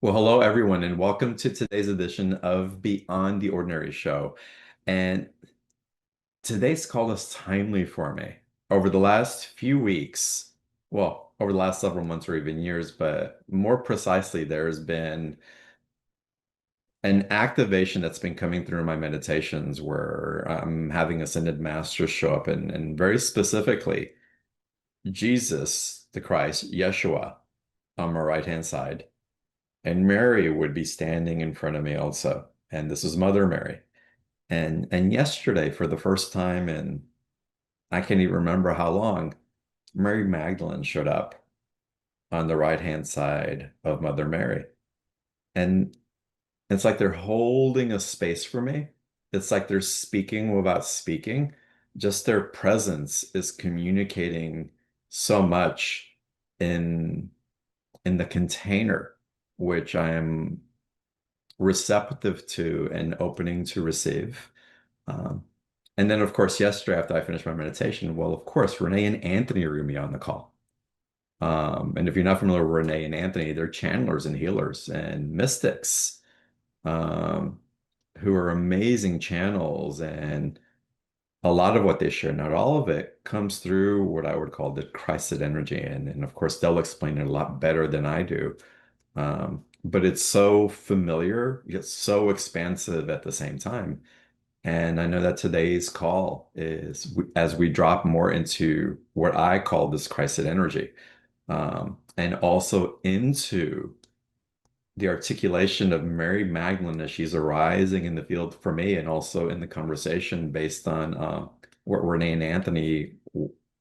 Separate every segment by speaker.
Speaker 1: Well, hello everyone, and welcome to today's edition of Beyond the Ordinary Show. And today's call is timely for me. Over the last few weeks, well, over the last several months or even years, but more precisely, there's been an activation that's been coming through my meditations where I'm having ascended masters show up, and very specifically, Jesus, the Christ, Yeshua, on my right-hand side. And Mary would be standing in front of me also. And this is Mother Mary. And yesterday, for the first time in I can't even remember how long, Mary Magdalene showed up on the right-hand side of Mother Mary. And it's like they're holding a space for me. It's like they're speaking without speaking. Just their presence is communicating so much in in the container, which I am receptive to and opening to receive. Um, and then, of course, yesterday after I finished my meditation, well, of course, Renee and Anthony were me on the call. And if you're not familiar with Renee and Anthony, they're channelers and healers and mystics um, who are amazing channels. And a lot of what they share, not all of it, comes through what I would call the Christed energy. And of course, they'll explain it a lot better than I do. But it's so familiar, yet so expansive at the same time. And I know that today's call is as we drop more into what I call this Christed energy, and also into the articulation of Mary Magdalene as she's arising in the field for me, and also in the conversation based on what Renee and Anthony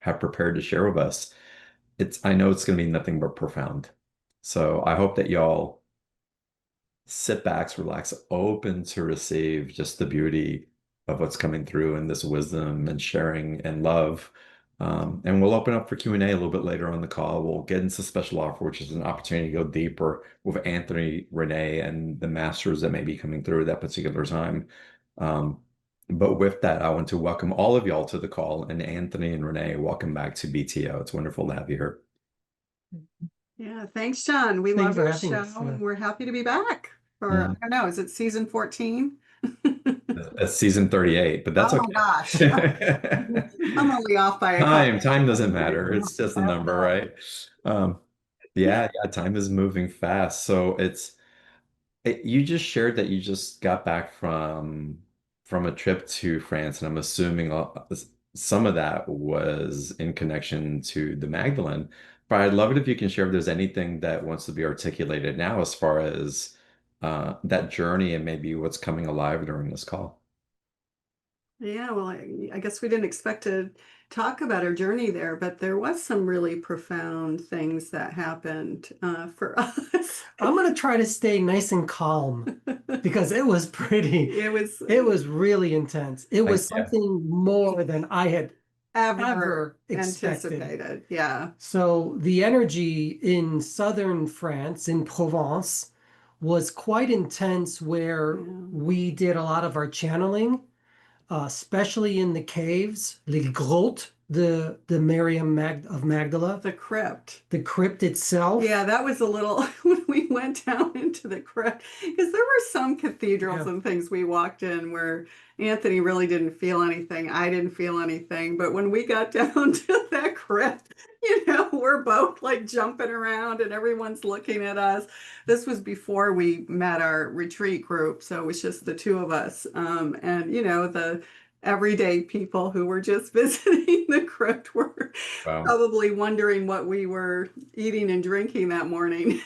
Speaker 1: have prepared to share with us. I know it's going to be nothing but profound. So I hope that y'all sit back, relax, open to receive just the beauty of what's coming through and this wisdom and sharing and love. And we'll open up for Q&A a little bit later on the call. We'll get into special offer, which is an opportunity to go deeper with Anthony, Renee, and the masters that may be coming through at that particular time. Um, but with that, I want to welcome all of y'all to the call. And Anthony and Renee, welcome back to BTO. It's wonderful to have you here.
Speaker 2: Yeah, thanks, John. We
Speaker 3: Thank
Speaker 2: love
Speaker 3: you for
Speaker 2: your
Speaker 3: having
Speaker 2: show
Speaker 3: us.
Speaker 2: and we're happy to be back for, I
Speaker 1: Mhm.
Speaker 2: don't know, is it season 14?
Speaker 1: That's season 38, but that's
Speaker 2: Oh my gosh.
Speaker 1: okay.
Speaker 2: I'm only off by a
Speaker 1: Time,
Speaker 2: couple.
Speaker 1: time doesn't matter. It's just a
Speaker 2: I
Speaker 1: number,
Speaker 2: know.
Speaker 1: right? Um, yeah, time is moving fast. So you just shared that you just got back from a trip to France, and I'm assuming some of that was in connection to the Magdalene. But I'd love it if you can share if there's anything that wants to be articulated now as far as that journey and maybe what's coming alive during this call.
Speaker 2: Yeah, well, I guess we didn't expect to talk about our journey there, but there was some really profound things that happened for us.
Speaker 3: I'm gonna try to stay nice and calm because it was
Speaker 2: It was
Speaker 3: it was really intense. It was
Speaker 1: Yeah.
Speaker 3: something more than I had
Speaker 2: ever
Speaker 3: ever expected.
Speaker 2: anticipated. Yeah.
Speaker 3: So the energy in southern France, in Provence, was quite intense where
Speaker 2: Yeah.
Speaker 3: we did a lot of our channeling, especially in the caves, les grottes, the Miriam of Magdala,
Speaker 2: The crypt.
Speaker 3: the crypt itself.
Speaker 2: Yeah, that was a little when we went down into the crypt because there were some cathedrals
Speaker 3: Yeah.
Speaker 2: and things we walked in where Anthony really didn't feel anything. I didn't feel anything. But when we got down to that crypt, we're both like jumping around and everyone's looking at us. This was before we met our retreat group, so it was just the two of us. And the everyday people who were just visiting the crypt were
Speaker 1: Wow.
Speaker 2: probably wondering what we were eating and drinking that morning.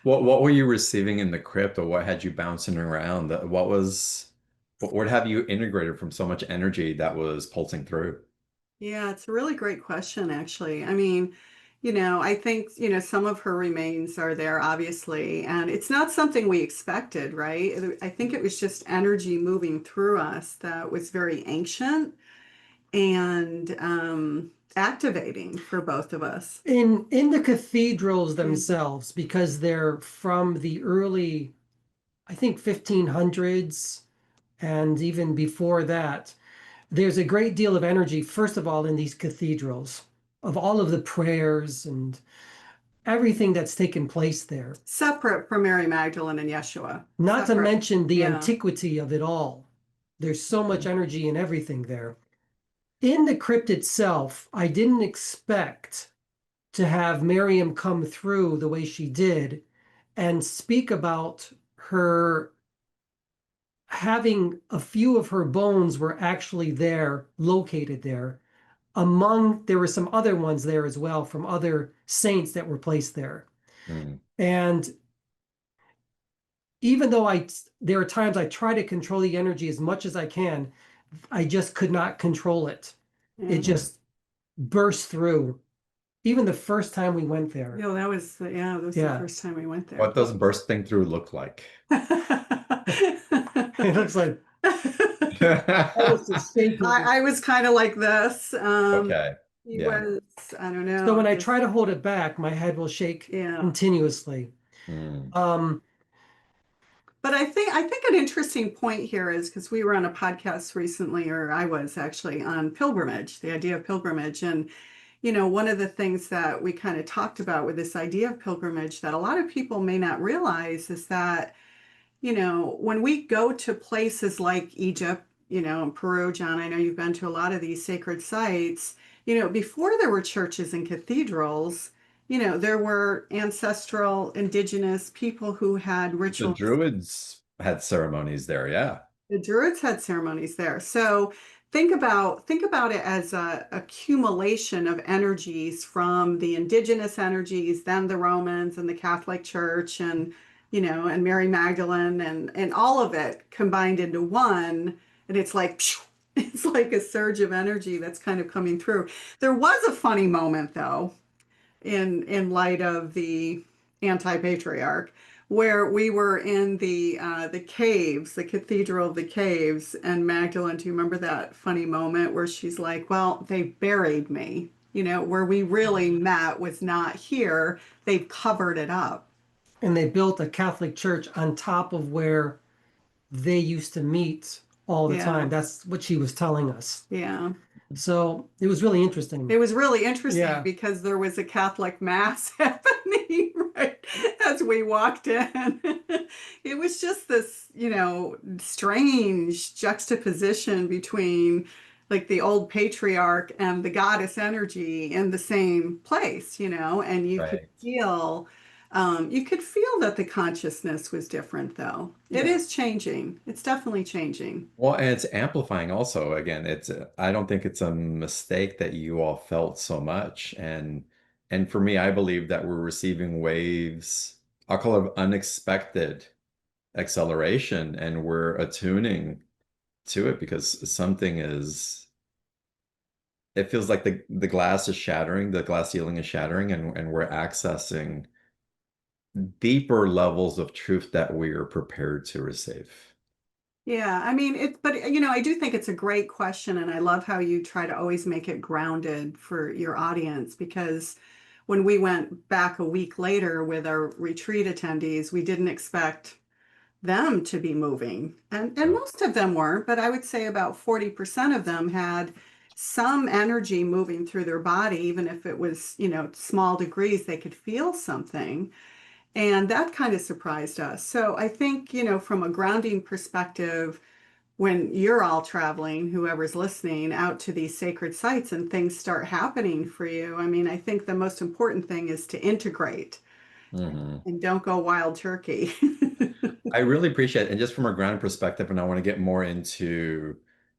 Speaker 1: What were you receiving in the crypt, or what had you bouncing around? What have you integrated from so much energy that was pulsing through?
Speaker 2: Yeah, it's a really great question, actually. I mean, I think, some of her remains are there, obviously, and it's not something we expected, right? I think it was just energy moving through us that was very ancient and activating for both of us.
Speaker 3: In the cathedrals
Speaker 2: Yeah.
Speaker 3: themselves, because they're from the early, I think 1500s and even before that, there's a great deal of energy, first of all, in these cathedrals, of all of the prayers and everything that's taken place there.
Speaker 2: Separate from Mary Magdalene and Yeshua.
Speaker 3: Not to
Speaker 2: Separate.
Speaker 3: mention the
Speaker 2: Yeah.
Speaker 3: antiquity of it all. There's so much energy in everything there. In the crypt itself, I didn't expect to have Miriam come through the way she did and speak about her having a few of her bones were actually there, located there. There were some other ones there as well from other saints that were placed there.
Speaker 1: Mm.
Speaker 3: And even though there are times I try to control the energy as much as I can, I just could not control it. It just burst through. Even the first time we went there.
Speaker 2: No, that was the first time we went there.
Speaker 1: What does bursting through look like?
Speaker 3: It looks like
Speaker 2: I was kind of like this.
Speaker 1: Okay.
Speaker 2: He
Speaker 1: Yeah.
Speaker 2: was, I don't know.
Speaker 3: So when I try to hold it back, my head will shake continuously.
Speaker 1: Mm.
Speaker 2: But I think an interesting point here is because we were on a podcast recently, or I was actually on pilgrimage, the idea of pilgrimage. And, one of the things that we kind of talked about with this idea of pilgrimage that a lot of people may not realize is that, when we go to places like Egypt, and Peru, John, I know you've been to a lot of these sacred sites, before there were churches and cathedrals, there were ancestral indigenous people who had
Speaker 1: The
Speaker 2: rituals.
Speaker 1: Druids had ceremonies there, yeah.
Speaker 2: The Druids had ceremonies there. So think about it as a accumulation of energies from the indigenous energies, then the Romans and the Catholic Church and and Mary Magdalene and all of it combined into one. And it's like it's like a surge of energy that's kind of coming through. There was a funny moment though, in light of the anti-patriarch, where we were in the caves, the Cathedral of the Caves, and Magdalene, do you remember that funny moment where she's like, well, they buried me, where we really met was not here, they've covered it up.
Speaker 3: And they built a Catholic church on top of where they used to meet all the time. That's what she was telling us.
Speaker 2: Yeah.
Speaker 3: So it was really interesting.
Speaker 2: It was really interesting because there was a Catholic mass happening right as we walked in. It was just this, strange juxtaposition between like the old patriarch and the goddess energy in the same place, and you could feel that the consciousness was different though. It is changing. It's definitely changing.
Speaker 1: Well, and it's amplifying also. Again, I don't think it's a mistake that you all felt so much. And for me, I believe that we're receiving waves, I'll call it unexpected acceleration, and we're attuning to it because it feels like the glass is shattering, the glass ceiling is shattering, and we're accessing deeper levels of truth that we are prepared to receive.
Speaker 2: Yeah, I mean, but I do think it's a great question, and I love how you try to always make it grounded for your audience, because when we went back a week later with our retreat attendees, we didn't expect them to be moving. And most of them weren't, but I would say about 40% of them had some energy moving through their body, even if it was, small degrees, they could feel something. And that kind of surprised us. So I think, from a grounding perspective, when you're all traveling, whoever's listening, out to these sacred sites and things start happening for you, I mean, I think the most important thing is to integrate and don't go wild turkey.
Speaker 1: I really appreciate it. And just from a ground perspective, and I want to get more into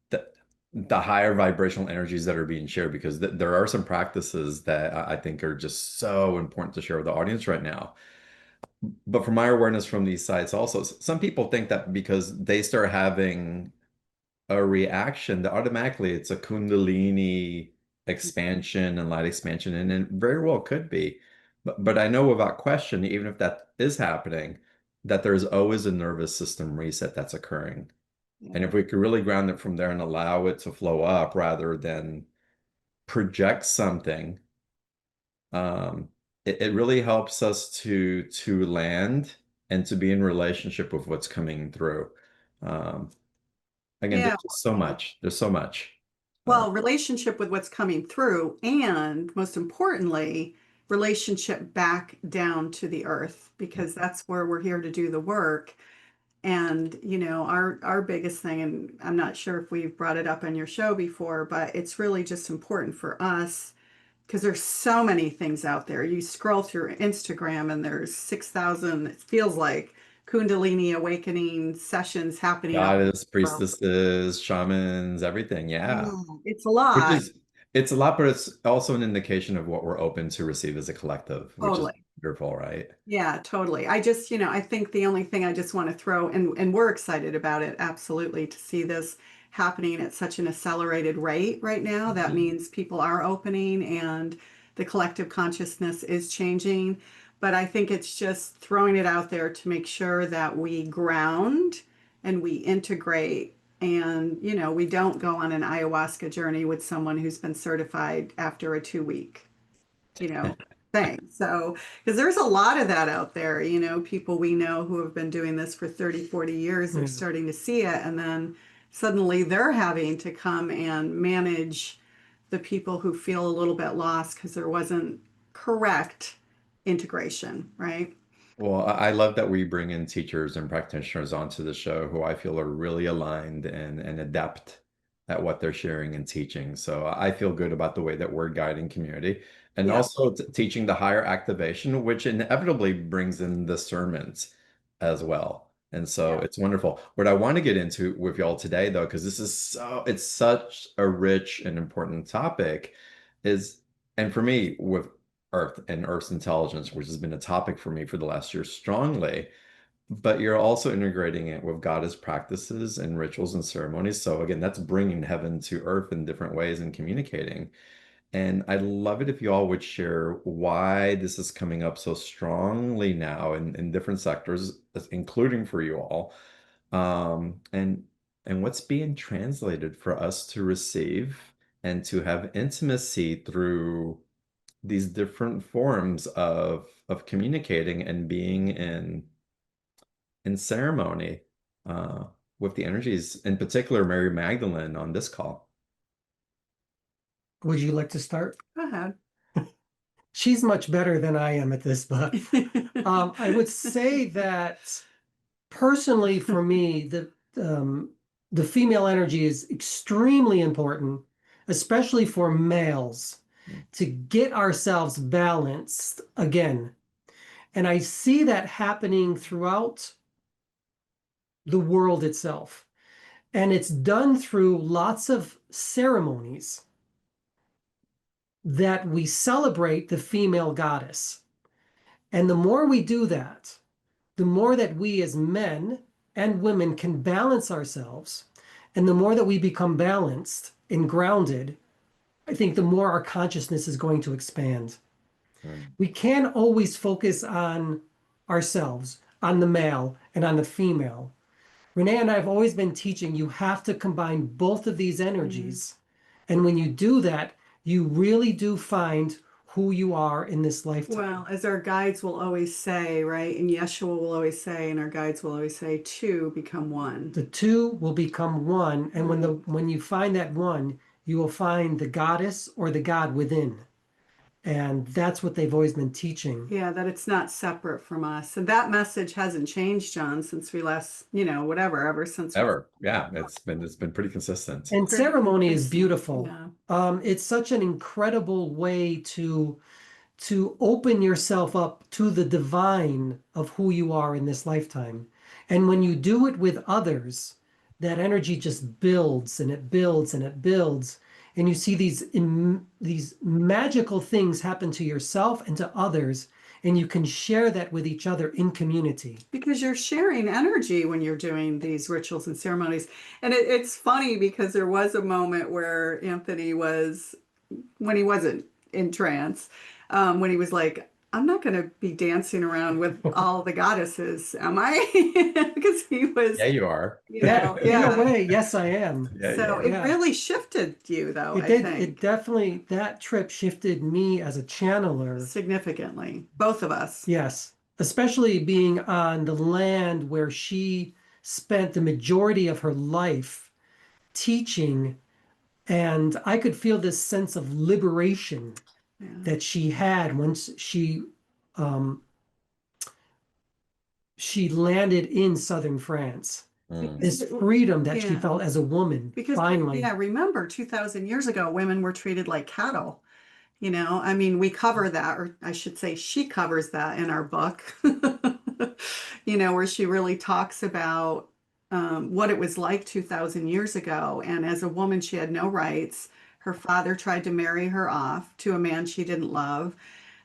Speaker 1: the higher vibrational energies that are being shared, because there are some practices that I think are just so important to share with the audience right now. But from my awareness from these sites also, some people think that because they start having a reaction, that automatically it's a Kundalini expansion and light expansion, and it very well could be. But I know without question, even if that is happening, that there's always a nervous system reset that's occurring. And if we could really ground it from there and allow it to flow up rather than project something, it really helps us to land and to be in relationship with what's coming through. Again, there's just so much. There's so much.
Speaker 2: Well, relationship with what's coming through, and most importantly, relationship back down to the earth, because that's where we're here to do the work. And, you know, our biggest thing, and I'm not sure if we've brought it up on your show before, but it's really just important for us because there's so many things out there. You scroll through Instagram and there's 6,000, it feels like, Kundalini awakening sessions happening all
Speaker 1: Goddess,
Speaker 2: over.
Speaker 1: priestesses, shamans, everything. Yeah.
Speaker 2: It's a
Speaker 1: Which
Speaker 2: lot.
Speaker 1: is, it's a lot, but it's also an indication of what we're open to receive as a collective, which is
Speaker 2: Totally.
Speaker 1: wonderful, right?
Speaker 2: Yeah, totally. I just, you know, I think the only thing I just want to throw, and we're excited about it, absolutely, to see this happening at such an accelerated rate right now. That means people are opening and the collective consciousness is changing. But I think it's just throwing it out there to make sure that we ground and we integrate, and, you know, we don't go on an ayahuasca journey with someone who's been certified after a 2 week, you know, thing. So, because there's a lot of that out there, you know, people we know who have been doing this for 30, 40 years, they're starting to see it. And then suddenly they're having to come and manage the people who feel a little bit lost because there wasn't correct integration, right?
Speaker 1: Well, I love that we bring in teachers and practitioners onto the show who I feel are really aligned and adept at what they're sharing and teaching. So I feel good about the way that we're guiding community and
Speaker 2: Yeah.
Speaker 1: also teaching the higher activation, which inevitably brings in discernment as well. And so
Speaker 2: Yeah.
Speaker 1: it's wonderful. What I want to get into with y'all today, though, because it's such a rich and important topic, is, and for me, with Earth and Earth's intelligence, which has been a topic for me for the last year strongly. But you're also integrating it with goddess practices and rituals and ceremonies. So again, that's bringing heaven to earth in different ways and communicating. And I'd love it if you all would share why this is coming up so strongly now in different sectors, including for you all, and what's being translated for us to receive and to have intimacy through these different forms of communicating and being in ceremony uh, with the energies, in particular Mary Magdalene on this call.
Speaker 3: Would you like to start?
Speaker 2: Go ahead.
Speaker 3: She's much better than I am at this, but I would say that personally for me, the female energy is extremely important, especially for males, to get ourselves balanced again. And I see that happening throughout the world itself. And it's done through lots of ceremonies that we celebrate the female goddess. And the more we do that, the more that we as men and women can balance ourselves. And the more that we become balanced and grounded, I think the more our consciousness is going to expand.
Speaker 1: Mm.
Speaker 3: We can't always focus on ourselves, on the male and on the female. Renee and I have always been teaching you have to combine both of these energies. And when you do that, you really do find who you are in this lifetime.
Speaker 2: Well, as our guides will always say, right? And Yeshua will always say, and our guides will always say, two become one.
Speaker 3: The two will become one. And when you find that one, you will find the goddess or the god within. And that's what they've always been teaching.
Speaker 2: Yeah, that it's not separate from us. And that message hasn't changed, John, since we last, you know, whatever, ever since.
Speaker 1: Ever. Yeah, it's been pretty consistent.
Speaker 3: And ceremony is beautiful.
Speaker 2: Yeah.
Speaker 3: It's such an incredible way to open yourself up to the divine of who you are in this lifetime. And when you do it with others, that energy just builds and it builds and it builds. And you see these magical things happen to yourself and to others, and you can share that with each other in community.
Speaker 2: Because you're sharing energy when you're doing these rituals and ceremonies. And it's funny because there was a moment where Anthony was, when he wasn't in trance, when he was like, I'm not going to be dancing around with all the goddesses, am I? Because he was,
Speaker 1: Yeah, you are.
Speaker 2: you know,
Speaker 3: In a way, yes, I am.
Speaker 1: Yeah,
Speaker 2: So
Speaker 1: you
Speaker 2: it
Speaker 1: are.
Speaker 2: really shifted you, though,
Speaker 3: It
Speaker 2: I
Speaker 3: did.
Speaker 2: think,
Speaker 3: It definitely, that trip shifted me as a channeler.
Speaker 2: significantly. Both of us.
Speaker 3: Yes, especially being on the land where she spent the majority of her life teaching, and I could feel this sense of liberation
Speaker 2: Yeah.
Speaker 3: that she had once um, she landed in southern France.
Speaker 1: Mm.
Speaker 3: This freedom that she
Speaker 2: Yeah.
Speaker 3: felt as a woman,
Speaker 2: Because
Speaker 3: finally.
Speaker 2: yeah, remember 2000 years ago, women were treated like cattle. You know, I mean, we cover that, or I should say, she covers that in our book, you know, where she really talks about what it was like 2000 years ago. And as a woman, she had no rights. Her father tried to marry her off to a man she didn't love.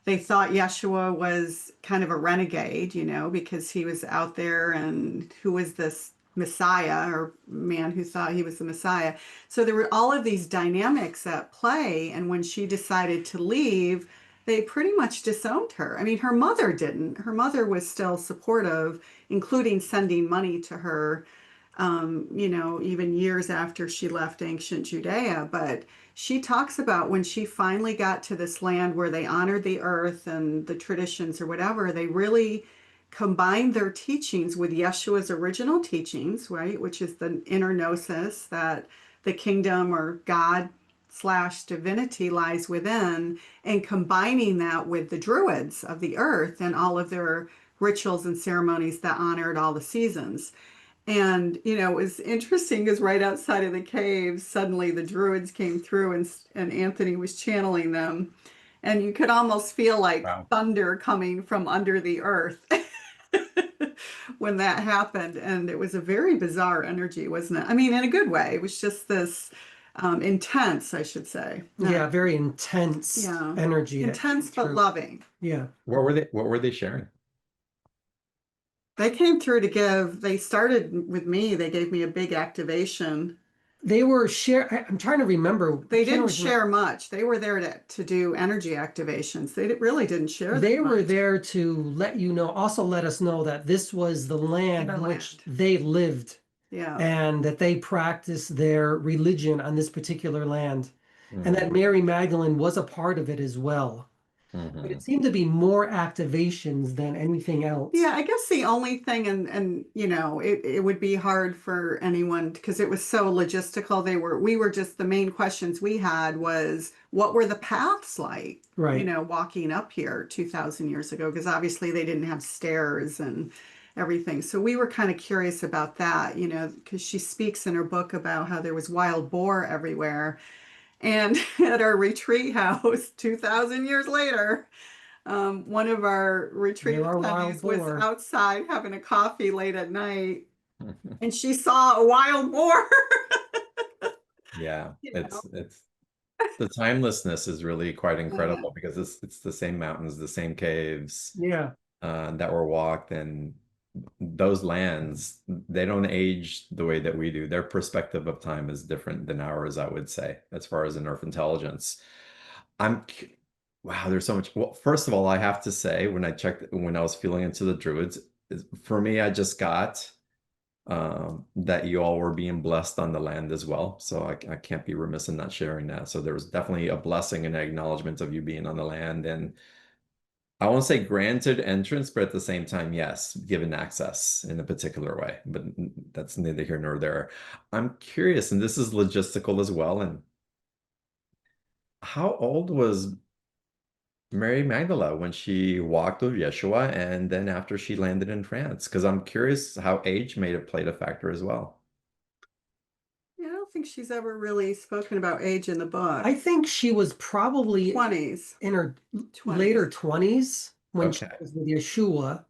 Speaker 2: They thought Yeshua was kind of a renegade, you know, because he was out there and who was this Messiah or man who thought he was the Messiah. So there were all of these dynamics at play. And when she decided to leave, they pretty much disowned her. I mean, her mother didn't. Her mother was still supportive, including sending money to her, you know, even years after she left ancient Judea. But she talks about when she finally got to this land where they honored the earth and the traditions or whatever, they really combined their teachings with Yeshua's original teachings, right? Which is the inner gnosis that the kingdom or God slash divinity lies within, and combining that with the druids of the earth and all of their rituals and ceremonies that honored all the seasons. And, you know, it was interesting because right outside of the caves, suddenly the druids came through and Anthony was channeling them. And you could almost feel like
Speaker 1: Wow.
Speaker 2: thunder coming from under the earth when that happened. And it was a very bizarre energy, wasn't it? I mean, in a good way. It was just this intense, I should say.
Speaker 3: Yeah, very intense
Speaker 2: Yeah.
Speaker 3: energy that came
Speaker 2: Intense but
Speaker 3: through.
Speaker 2: loving.
Speaker 3: Yeah.
Speaker 1: What were they sharing?
Speaker 2: They came through to give, they started with me, they gave me a big activation.
Speaker 3: They were I'm trying to remember.
Speaker 2: They
Speaker 3: I can't
Speaker 2: didn't
Speaker 3: always remember.
Speaker 2: share much. They were there to do energy activations. They really didn't share
Speaker 3: They
Speaker 2: that
Speaker 3: were
Speaker 2: much.
Speaker 3: there to let you know, also let us know that this was the land
Speaker 2: Their
Speaker 3: on which
Speaker 2: land.
Speaker 3: they lived
Speaker 2: Yeah.
Speaker 3: and that they practiced their religion on this particular land. And that
Speaker 1: Mhm.
Speaker 3: Mary Magdalene was a part of it as well. But it
Speaker 1: Mhm.
Speaker 3: seemed to be more activations than anything else.
Speaker 2: Yeah, I guess the only thing, and you know, it would be hard for anyone because it was so logistical. We were just the main questions we had was what were the paths like, you
Speaker 3: Right.
Speaker 2: know, walking up here 2000 years ago, because obviously they didn't have stairs and everything. So we were kind of curious about that, you know, because she speaks in her book about how there was wild boar everywhere. And at our retreat house 2000 years later, one of our retreat
Speaker 3: There are wild
Speaker 2: attendees was
Speaker 3: boar.
Speaker 2: outside having a coffee late at night and she saw a wild boar.
Speaker 1: Yeah,
Speaker 2: You know?
Speaker 1: it's the timelessness is really quite
Speaker 2: Yeah.
Speaker 1: incredible because it's the same mountains, the same caves
Speaker 3: Yeah.
Speaker 1: that were walked, and those lands, they don't age the way that we do. Their perspective of time is different than ours, I would say, as far as in Earth intelligence. I'm cu- wow, there's so much. Well, first of all, I have to say, when I was feeling into the druids, for me, I just got that you all were being blessed on the land as well. So I can't be remiss in not sharing that. So there was definitely a blessing and acknowledgement of you being on the land. And I won't say granted entrance, but at the same time, yes, given access in a particular way. But that's neither here nor there. I'm curious, and this is logistical as well. And how old was Mary Magdalene when she walked with Yeshua and then after she landed in France? Because I'm curious how age may have played a factor as well.
Speaker 2: Yeah, I don't think she's ever really spoken about age in the book.
Speaker 3: I think she was probably
Speaker 2: 20s.
Speaker 3: in her
Speaker 2: 20s.
Speaker 3: later 20s when she
Speaker 1: Okay.
Speaker 3: was with Yeshua,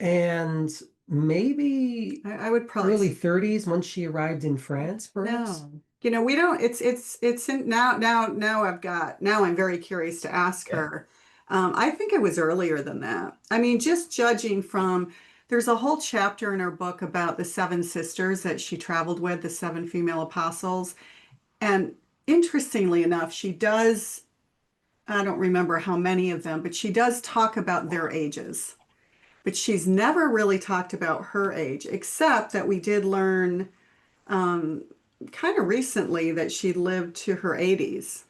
Speaker 3: and maybe
Speaker 2: I would probably
Speaker 3: early 30s when she arrived in France, perhaps.
Speaker 2: no. You know, we don't, it's in now now I'm very curious to ask
Speaker 1: Yeah.
Speaker 2: her. I think it was earlier than that. I mean, just judging from, there's a whole chapter in her book about the seven sisters that she traveled with, the seven female apostles. And interestingly enough, she does, I don't remember how many of them, but she does talk about their ages. But she's never really talked about her age, except that we did learn um, kind of recently that she lived to her 80s,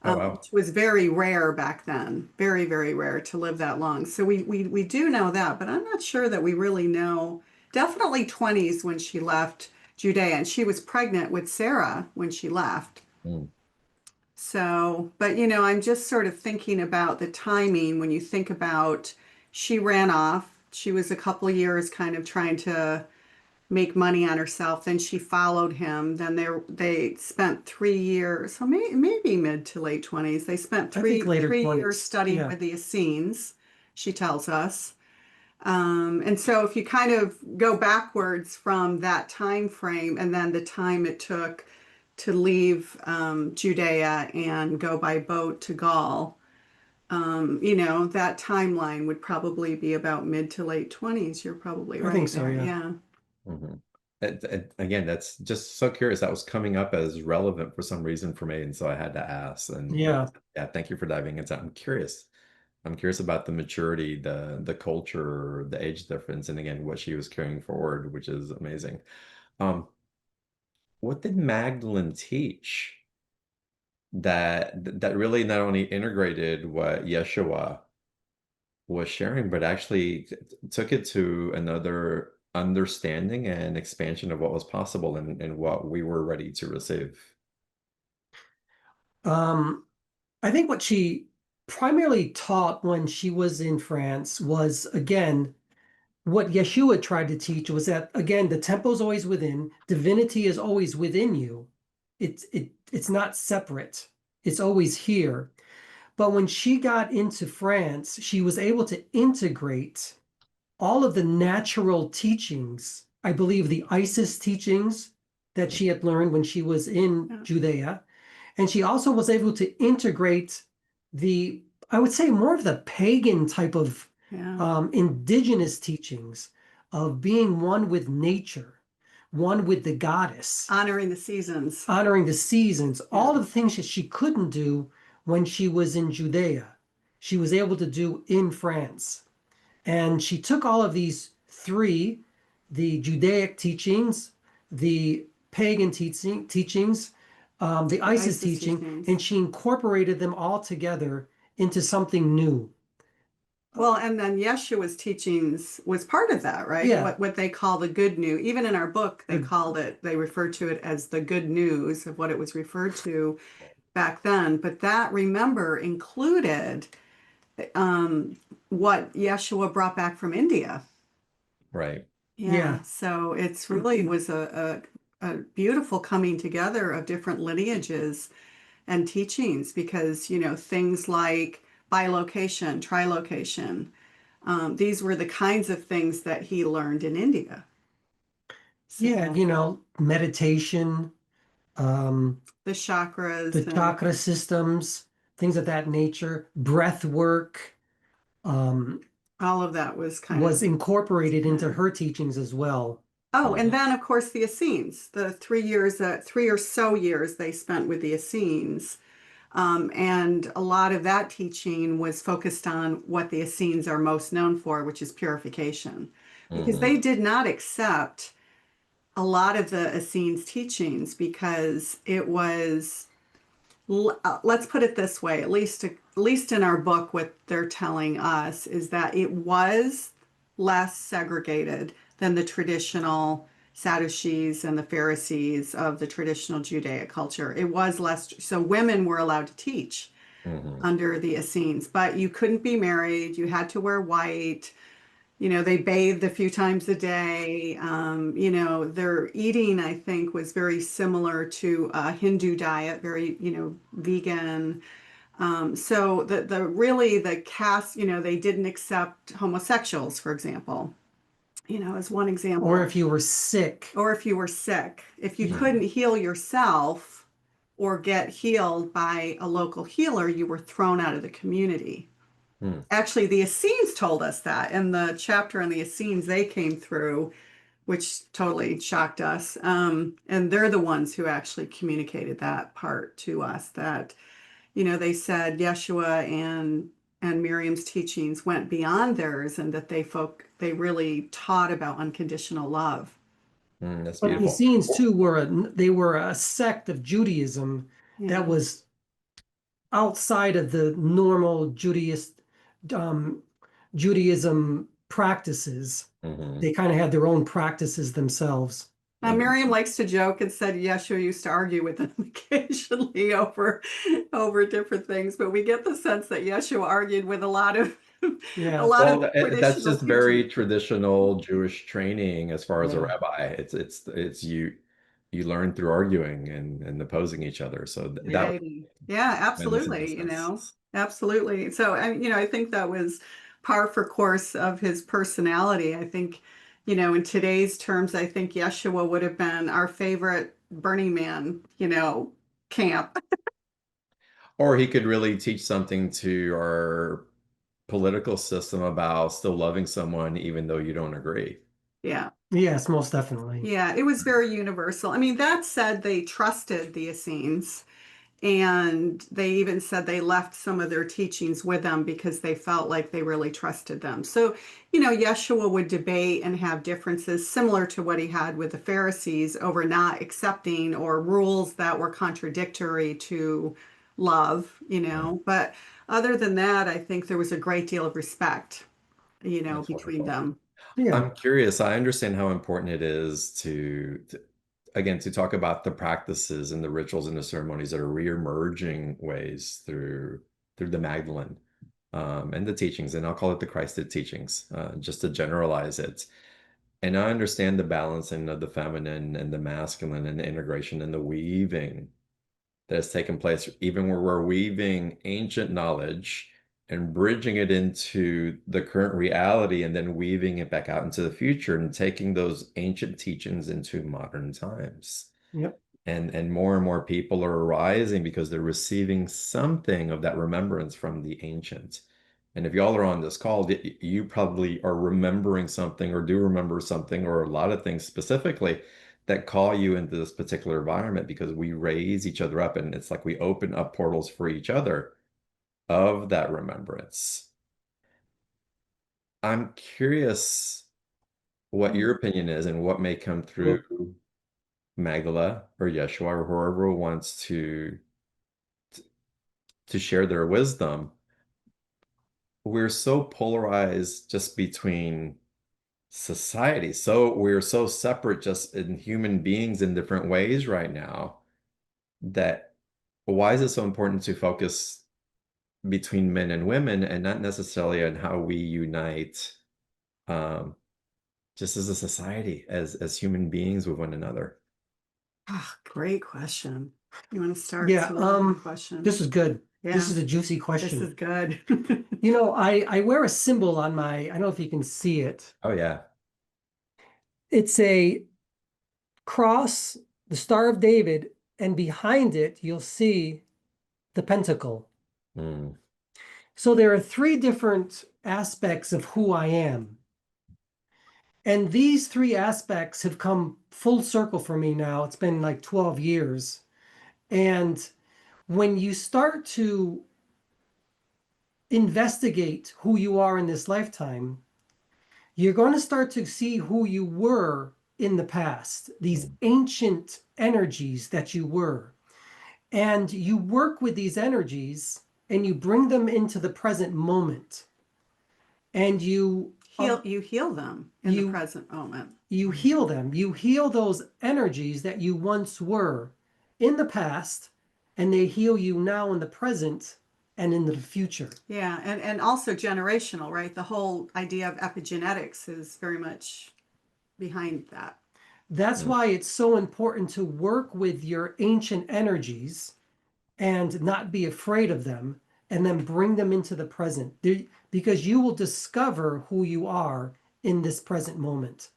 Speaker 1: Oh, wow.
Speaker 2: which was very rare back then. Very, very rare to live that long. So we do know that, but I'm not sure that we really know. Definitely 20s when she left Judea, and she was pregnant with Sarah when she left.
Speaker 1: Mm.
Speaker 2: So, but you know, I'm just sort of thinking about the timing when you think about she ran off. She was a couple years kind of trying to make money on herself. Then she followed him. Then they spent 3 years, so maybe mid to late 20s. They spent
Speaker 3: I think later
Speaker 2: three years
Speaker 3: 20s.
Speaker 2: studying
Speaker 3: Yeah.
Speaker 2: with the Essenes, she tells us. And so if you kind of go backwards from that time frame and then the time it took to leave Judea and go by boat to Gaul, you know, that timeline would probably be about mid to late 20s. You're probably
Speaker 3: I think
Speaker 2: right
Speaker 3: so,
Speaker 2: there.
Speaker 3: yeah.
Speaker 2: Yeah.
Speaker 1: Mhm. Again, that's just so curious. That was coming up as relevant for some reason for me, and so I had to ask. And
Speaker 3: Yeah.
Speaker 1: yeah, thank you for diving into that. I'm curious. I'm curious about the maturity, the culture, the age difference, and again, what she was carrying forward, which is amazing. Um, what did Magdalene teach that really not only integrated what Yeshua was sharing, but actually took it to another understanding and expansion of what was possible and what we were ready to receive.
Speaker 3: Um, I think what she primarily taught when she was in France was, again, what Yeshua tried to teach was that, again, the temple is always within, divinity is always within you. It's not separate. It's always here. But when she got into France, she was able to integrate all of the natural teachings, I believe the Isis teachings that she had learned when she was in
Speaker 2: Yeah.
Speaker 3: Judea. And she also was able to integrate the, I would say, more of the pagan type of
Speaker 2: Yeah.
Speaker 3: indigenous teachings of being one with nature, one with the goddess,
Speaker 2: Honoring the seasons.
Speaker 3: honoring the seasons, all
Speaker 2: Yeah.
Speaker 3: of the things that she couldn't do when she was in Judea, she was able to do in France. And she took all of these three, the Judaic teachings, the pagan teachings, the
Speaker 2: The
Speaker 3: Isis
Speaker 2: ISIS
Speaker 3: teaching,
Speaker 2: teachings.
Speaker 3: and she incorporated them all together into something new.
Speaker 2: Well, and then Yeshua's teachings was part of that, right?
Speaker 3: Yeah,
Speaker 2: What they call the good news. Even in our book, they
Speaker 3: the,
Speaker 2: called it, they referred to it as the good news of what it was referred to back then. But that, remember, included um, what Yeshua brought back from India.
Speaker 1: Right.
Speaker 2: Yeah,
Speaker 3: yeah,
Speaker 2: so it's really was a beautiful coming together of different lineages and teachings because, you know, things like bilocation, trilocation, these were the kinds of things that he learned in India.
Speaker 3: yeah.
Speaker 2: So
Speaker 3: Meditation, um,
Speaker 2: the chakras
Speaker 3: the
Speaker 2: and
Speaker 3: chakra systems, things of that nature, breath work. Um,
Speaker 2: all of that was kind
Speaker 3: was
Speaker 2: of,
Speaker 3: incorporated into
Speaker 2: yeah.
Speaker 3: her teachings as well.
Speaker 2: Oh, and
Speaker 1: Mhm.
Speaker 2: then of course the Essenes, the 3 years, 3 or so years they spent with the Essenes. And a lot of that teaching was focused on what the Essenes are most known for, which is purification, because
Speaker 1: Mhm.
Speaker 2: they did not accept a lot of the Essenes teachings because it was, let's put it this way, at least in our book, what they're telling us is that it was less segregated than the traditional Sadducees and the Pharisees of the traditional Judaic culture. It was less, so women were allowed to teach
Speaker 1: Mhm.
Speaker 2: under the Essenes, but you couldn't be married, you had to wear white. You know, they bathed a few times a day. You know, their eating, I think, was very similar to a Hindu diet, very, you know, vegan. So the really the caste, you know, they didn't accept homosexuals, for example, you know, as one
Speaker 3: Or
Speaker 2: example.
Speaker 3: if you were sick,
Speaker 2: Or if you were sick, if you
Speaker 3: you,
Speaker 2: couldn't
Speaker 1: Mhm.
Speaker 2: heal yourself or get healed by a local healer, you were thrown out of the community.
Speaker 1: Mhm.
Speaker 2: Actually, the Essenes told us that in the chapter on the Essenes they came through, which totally shocked us. And they're the ones who actually communicated that part to us that, you know, they said Yeshua and Miriam's teachings went beyond theirs and that they really taught about unconditional love.
Speaker 1: That's
Speaker 3: but the
Speaker 1: beautiful.
Speaker 3: Essenes too they were a sect of Judaism that
Speaker 2: Yeah.
Speaker 3: was outside of the normal um, Judaism practices.
Speaker 1: Mhm.
Speaker 3: They kind of had their own practices themselves.
Speaker 2: Miriam likes to joke and said Yeshua used to argue with them occasionally over different things, but we get the sense that Yeshua argued with a lot of a lot
Speaker 1: Well,
Speaker 2: of
Speaker 1: that's
Speaker 2: traditional
Speaker 1: just very
Speaker 2: teaching.
Speaker 1: traditional Jewish training as far as a
Speaker 3: Yeah.
Speaker 1: rabbi. It's you learn through arguing and opposing each other. So that would
Speaker 2: Debating. Yeah,
Speaker 1: make tremendous amount of
Speaker 2: absolutely,
Speaker 1: sense.
Speaker 2: absolutely. So I think that was par for course of his personality. I think, in today's terms, I think Yeshua would have been our favorite Burning Man, camp.
Speaker 1: Or he could really teach something to our political system about still loving someone even though you don't agree.
Speaker 2: Yeah.
Speaker 3: Yes, most definitely.
Speaker 2: Yeah, it was very universal. I mean, that said, they trusted the Essenes, and they even said they left some of their teachings with them because they felt like they really trusted them. So, Yeshua would debate and have differences similar to what he had with the Pharisees over not accepting or rules that were contradictory to love,
Speaker 1: Right.
Speaker 2: But other than that, I think there was a great deal of respect,
Speaker 1: That's
Speaker 2: between
Speaker 1: wonderful.
Speaker 2: them.
Speaker 3: Yeah.
Speaker 1: I'm curious. I understand how important it is again, to talk about the practices and the rituals and the ceremonies that are re-emerging ways through the Magdalene and the teachings, and I'll call it the Christed teachings, just to generalize it. And I understand the balancing of the feminine and the masculine and the integration and the weaving that has taken place, even where we're weaving ancient knowledge and bridging it into the current reality and then weaving it back out into the future and taking those ancient teachings into modern times.
Speaker 3: Yep.
Speaker 1: And more people are arising because they're receiving something of that remembrance from the ancient. And if y'all are on this call, you probably are remembering something or do remember something or a lot of things specifically that call you into this particular environment because we raise each other up and it's like we open up portals for each other of that remembrance. I'm curious what your opinion is and what may come through
Speaker 3: Well,
Speaker 1: Magdala or Yeshua or whoever wants to share their wisdom. We're so polarized just between society. So we're so separate just in human beings in different ways right now that why is it so important to focus between men and women and not necessarily on how we unite um, just as a society, as human beings with one another?
Speaker 2: Great question. You want to start? It's
Speaker 3: yeah.
Speaker 2: a really good question.
Speaker 3: This is good. This
Speaker 2: Yeah,
Speaker 3: is a juicy
Speaker 2: this is
Speaker 3: question.
Speaker 2: good.
Speaker 3: I wear a symbol on my, I don't know if you can see it.
Speaker 1: Oh yeah.
Speaker 3: It's a cross, the Star of David, and behind it, you'll see the pentacle.
Speaker 1: Mm,
Speaker 3: So there are three different aspects of who I am. And these three aspects have come full circle for me now. It's been like 12 years. And when you start to investigate who you are in this lifetime, you're going to start to see who you were in the past, these
Speaker 1: mm,
Speaker 3: ancient energies that you were. And you work with these energies and you bring them into the present moment. And
Speaker 2: You heal them in the
Speaker 3: you
Speaker 2: present moment.
Speaker 3: you heal them. You heal those energies that you once were in the past, and they heal you now in the present and in the future.
Speaker 2: Yeah, and also generational, right? The whole idea of epigenetics is very much behind that.
Speaker 3: That's
Speaker 1: mm,
Speaker 3: why it's so important to work with your ancient energies and not be afraid of them and then bring them into the present because you will discover who you are in this present moment.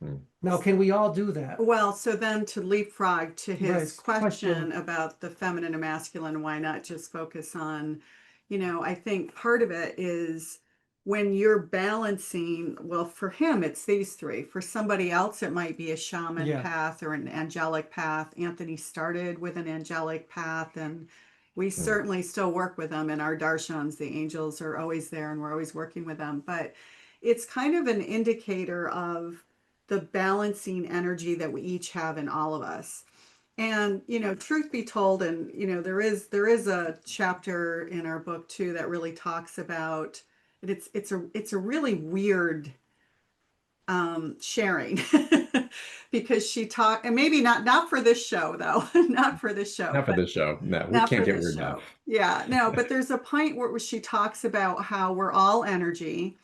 Speaker 1: mm.
Speaker 3: Now, can we all do that?
Speaker 2: Well, so then to leapfrog to his
Speaker 3: Right.
Speaker 2: question about the feminine and masculine, why not just focus on, I think part of it is when you're balancing, well, for him, it's these three. For somebody else, it might be a shaman
Speaker 3: Yeah.
Speaker 2: path or an angelic path. Anthony started with an angelic path, and we
Speaker 1: Mm.
Speaker 2: certainly still work with them in our darshans. The angels are always there, and we're always working with them. But it's kind of an indicator of the balancing energy that we each have in all of us. And truth be told, and there is a chapter in our book too that really talks about it's a really weird sharing because she talked, and maybe not for this show though, not for this show,
Speaker 1: Not for
Speaker 2: but
Speaker 1: this show. No, we
Speaker 2: not
Speaker 1: can't
Speaker 2: for
Speaker 1: get
Speaker 2: this
Speaker 1: weird enough.
Speaker 2: show. Yeah, no, but there's a point where she talks about how we're all energy.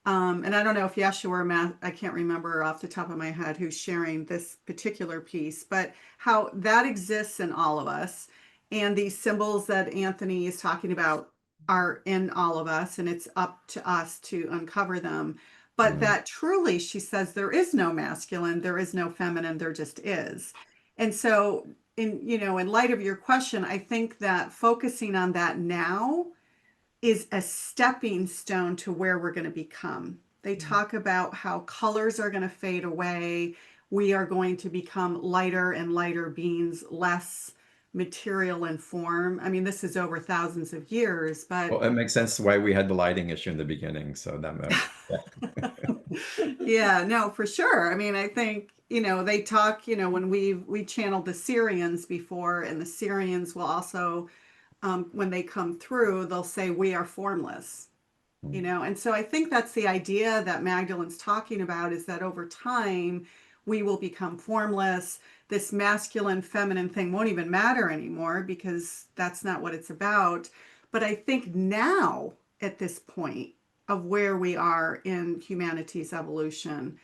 Speaker 2: And I don't know if Yeshua or Matt, I can't remember off the top of my head who's sharing this particular piece, but how that exists in all of us. And these symbols that Anthony is talking about are in all of us, and it's up to us to uncover them. But that truly, she says, there is no masculine, there is no feminine, there just is. And so, in light of your question, I think that focusing on that now is a stepping stone to where we're going to become. They talk about how colors are going to fade away. We are going to become lighter and lighter beings, less material in form. I mean, this is over thousands of years, but
Speaker 1: Well, it makes sense why we had the lighting issue in the beginning. So yeah.
Speaker 2: yeah, no, for sure. I mean, I think, they talk, when we channeled the Syrians before, and the Syrians will also, when they come through, they'll say, we are formless, and so I think that's the idea that Magdalene's talking about, is that over time we will become formless. This masculine feminine thing won't even matter anymore, because that's not what it's about. But I think now, at this point of where we are in humanity's evolution,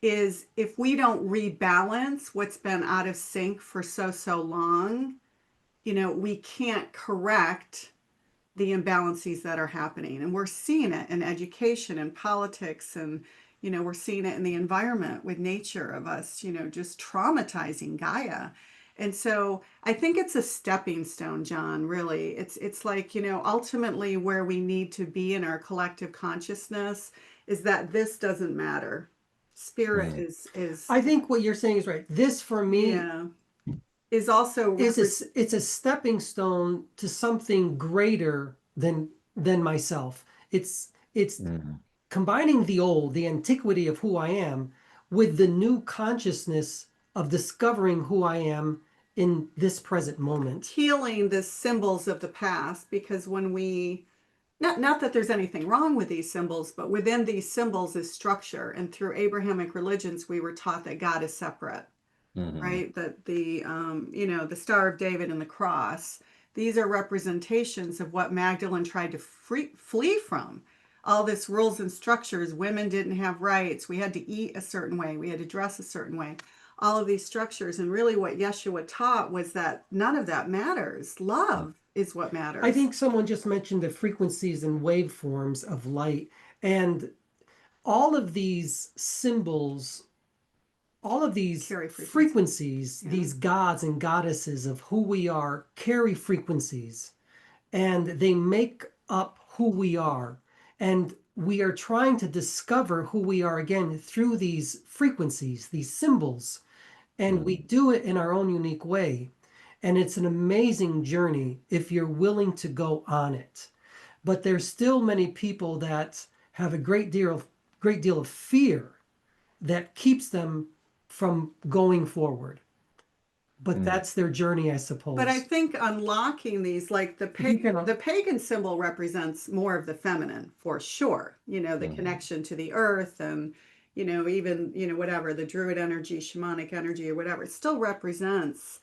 Speaker 2: is if we don't rebalance what's been out of sync for so long, we can't correct the imbalances that are happening. And we're seeing it in education and politics, and we're seeing it in the environment with nature of us, just traumatizing Gaia. And so I think it's a stepping stone, John, really. It's like, ultimately where we need to be in our collective consciousness is that this doesn't matter. Spirit is
Speaker 3: I think what you're saying is right. This for me
Speaker 2: yeah, is also
Speaker 3: it's a stepping stone to something greater than myself. It's combining the old, the antiquity of who I am, with the new consciousness of discovering who I am in this present moment.
Speaker 2: healing the symbols of the past, because when we not that there's anything wrong with these symbols, but within these symbols is structure, and through Abrahamic religions we were taught that God is separate, right? That the Star of David and the cross, these are representations of what Magdalene tried to flee from. All this rules and structures, women didn't have rights, we had to eat a certain way, we had to dress a certain way, all of these structures. And really what Yeshua taught was that none of that matters. Love is what matters.
Speaker 3: I think someone just mentioned the frequencies and waveforms of light, and all of these symbols, all of these frequencies, these gods and goddesses of who we are, carry frequencies, and they make up who we are. And we are trying to discover who we are again through these frequencies, these symbols, and we do it in our own unique way. And it's an amazing journey if you're willing to go on it. But there's still many people that have a great deal of fear that keeps them from going forward. But that's their journey, I suppose.
Speaker 2: But I think unlocking these, like the pagan symbol represents more of the feminine for sure. The connection to the earth, and even whatever, the druid energy, shamanic energy, or whatever, it still represents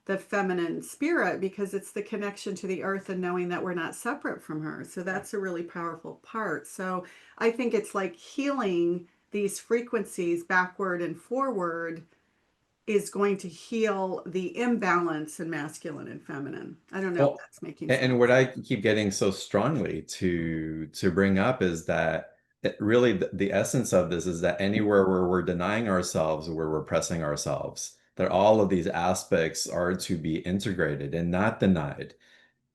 Speaker 2: the feminine spirit, because it's the connection to the earth and knowing that we're not separate from her. So that's a really powerful part. So I think it's like healing these frequencies backward and forward is going to heal the imbalance in masculine and feminine. I don't know if that's making sense.
Speaker 1: And what I keep getting so strongly to bring up is that really the essence of this is that anywhere where we're denying ourselves, where we're pressing ourselves, that all of these aspects are to be integrated and not denied.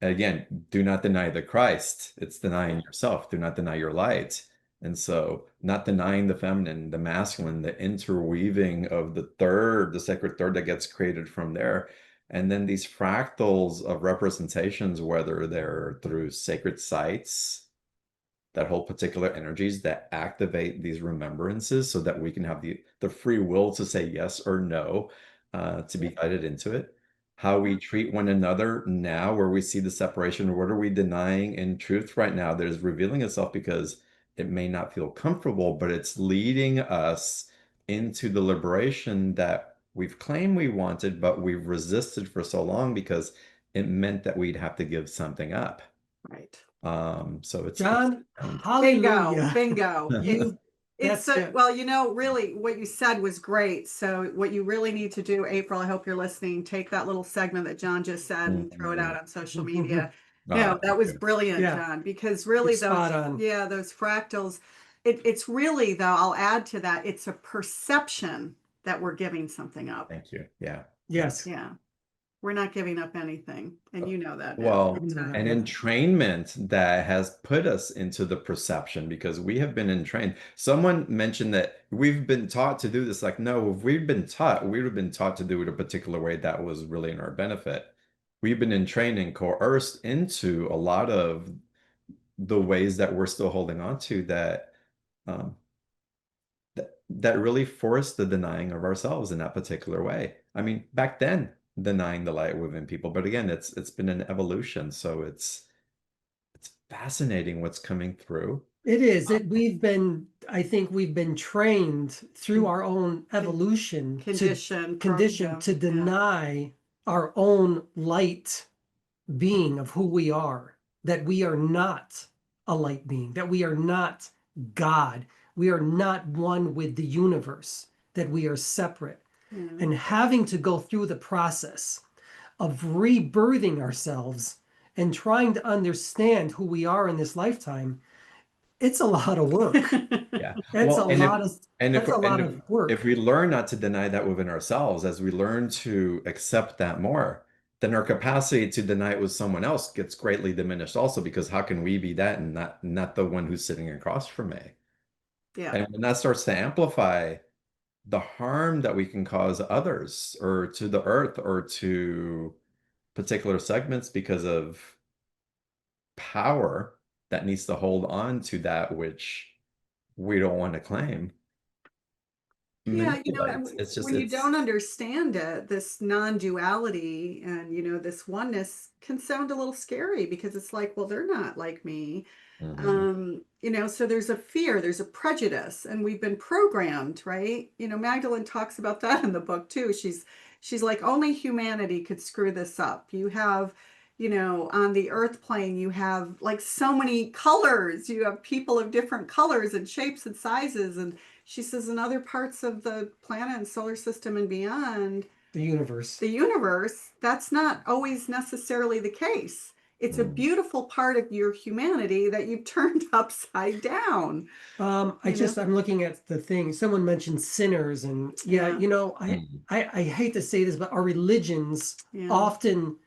Speaker 1: Again, do not deny the Christ. It's denying yourself. Do not deny your light. And so not denying the feminine, the masculine, the interweaving of the sacred third that gets created from there. And then these fractals of representations, whether they're through sacred sites that hold particular energies that activate these remembrances so that we can have the free will to say yes or no, to be guided into it. How we treat one another now, where we see the separation, what are we denying in truth right now that is revealing itself, because it may not feel comfortable, but it's leading us into the liberation that we've claimed we wanted, but we've resisted for so long because it meant that we'd have to give something up.
Speaker 2: Right.
Speaker 1: So it's
Speaker 3: John,
Speaker 1: and
Speaker 2: Bingo,
Speaker 3: hallelujah.
Speaker 2: bingo. It's
Speaker 3: That's it.
Speaker 2: well, really what you said was great. So what you really need to do, April, I hope you're listening, take that little segment that John just said and throw it out on social media. No, that
Speaker 1: thank
Speaker 2: was
Speaker 1: you.
Speaker 2: brilliant,
Speaker 3: Yeah,
Speaker 2: John, because really
Speaker 3: you're spot on.
Speaker 2: those fractals, it's really though, I'll add to that, it's a perception that we're giving something up.
Speaker 1: Thank you. Yeah.
Speaker 3: Yes.
Speaker 2: Yeah. We're not giving up anything. And you know that now.
Speaker 1: Well,
Speaker 3: You know that,
Speaker 1: an
Speaker 3: yeah.
Speaker 1: entrainment that has put us into the perception because we have been entrained. Someone mentioned that we've been taught to do this. Like, no, if we'd been taught, we would have been taught to do it a particular way that was really in our benefit. We've been entrained and coerced into a lot of the ways that we're still holding on to that um, that really forced the denying of ourselves in that particular way. I mean, back then, denying the light within people, but again, it's been an evolution, so it's fascinating what's coming through.
Speaker 3: It is. I think we've been trained through our own evolution
Speaker 2: Condition,
Speaker 3: to deny our own light being of who we are, that we are not a light being, that we are not God, we are not one with the universe, that we are separate. And having to go through the process of rebirthing ourselves and trying to understand who we are in this lifetime, it's a lot of work.
Speaker 1: Yeah.
Speaker 3: It's
Speaker 1: Well,
Speaker 3: a lot of
Speaker 1: if,
Speaker 3: that's a lot of work.
Speaker 1: if we learn not to deny that within ourselves, as we learn to accept that more, then our capacity to deny it with someone else gets greatly diminished also, because how can we be that and not the one who's sitting across from me?
Speaker 2: Yeah.
Speaker 1: And when that starts to amplify the harm that we can cause others or to the earth or to particular segments because of power that needs to hold on to that which we don't want to claim.
Speaker 2: Yeah,
Speaker 1: Manipulates. It's just
Speaker 2: when you don't understand it, this non-duality and this oneness can sound a little scary because it's like, well, they're not like me.
Speaker 1: Mhm.
Speaker 2: So there's a fear, there's a prejudice, and we've been programmed, right? Magdalene talks about that in the book too. She's like, only humanity could screw this up. You have, on the earth plane, you have like so many colors. You have people of different colors and shapes and sizes. And she says in other parts of the planet and solar system and beyond,
Speaker 3: The universe.
Speaker 2: that's not always necessarily the case. It's a
Speaker 1: Mm.
Speaker 2: beautiful part of your humanity that you've turned upside down.
Speaker 3: I'm looking at the thing. Someone mentioned sinners, and
Speaker 2: Yeah.
Speaker 1: Mm.
Speaker 3: I hate to say this, but our religions
Speaker 2: Yeah.
Speaker 3: often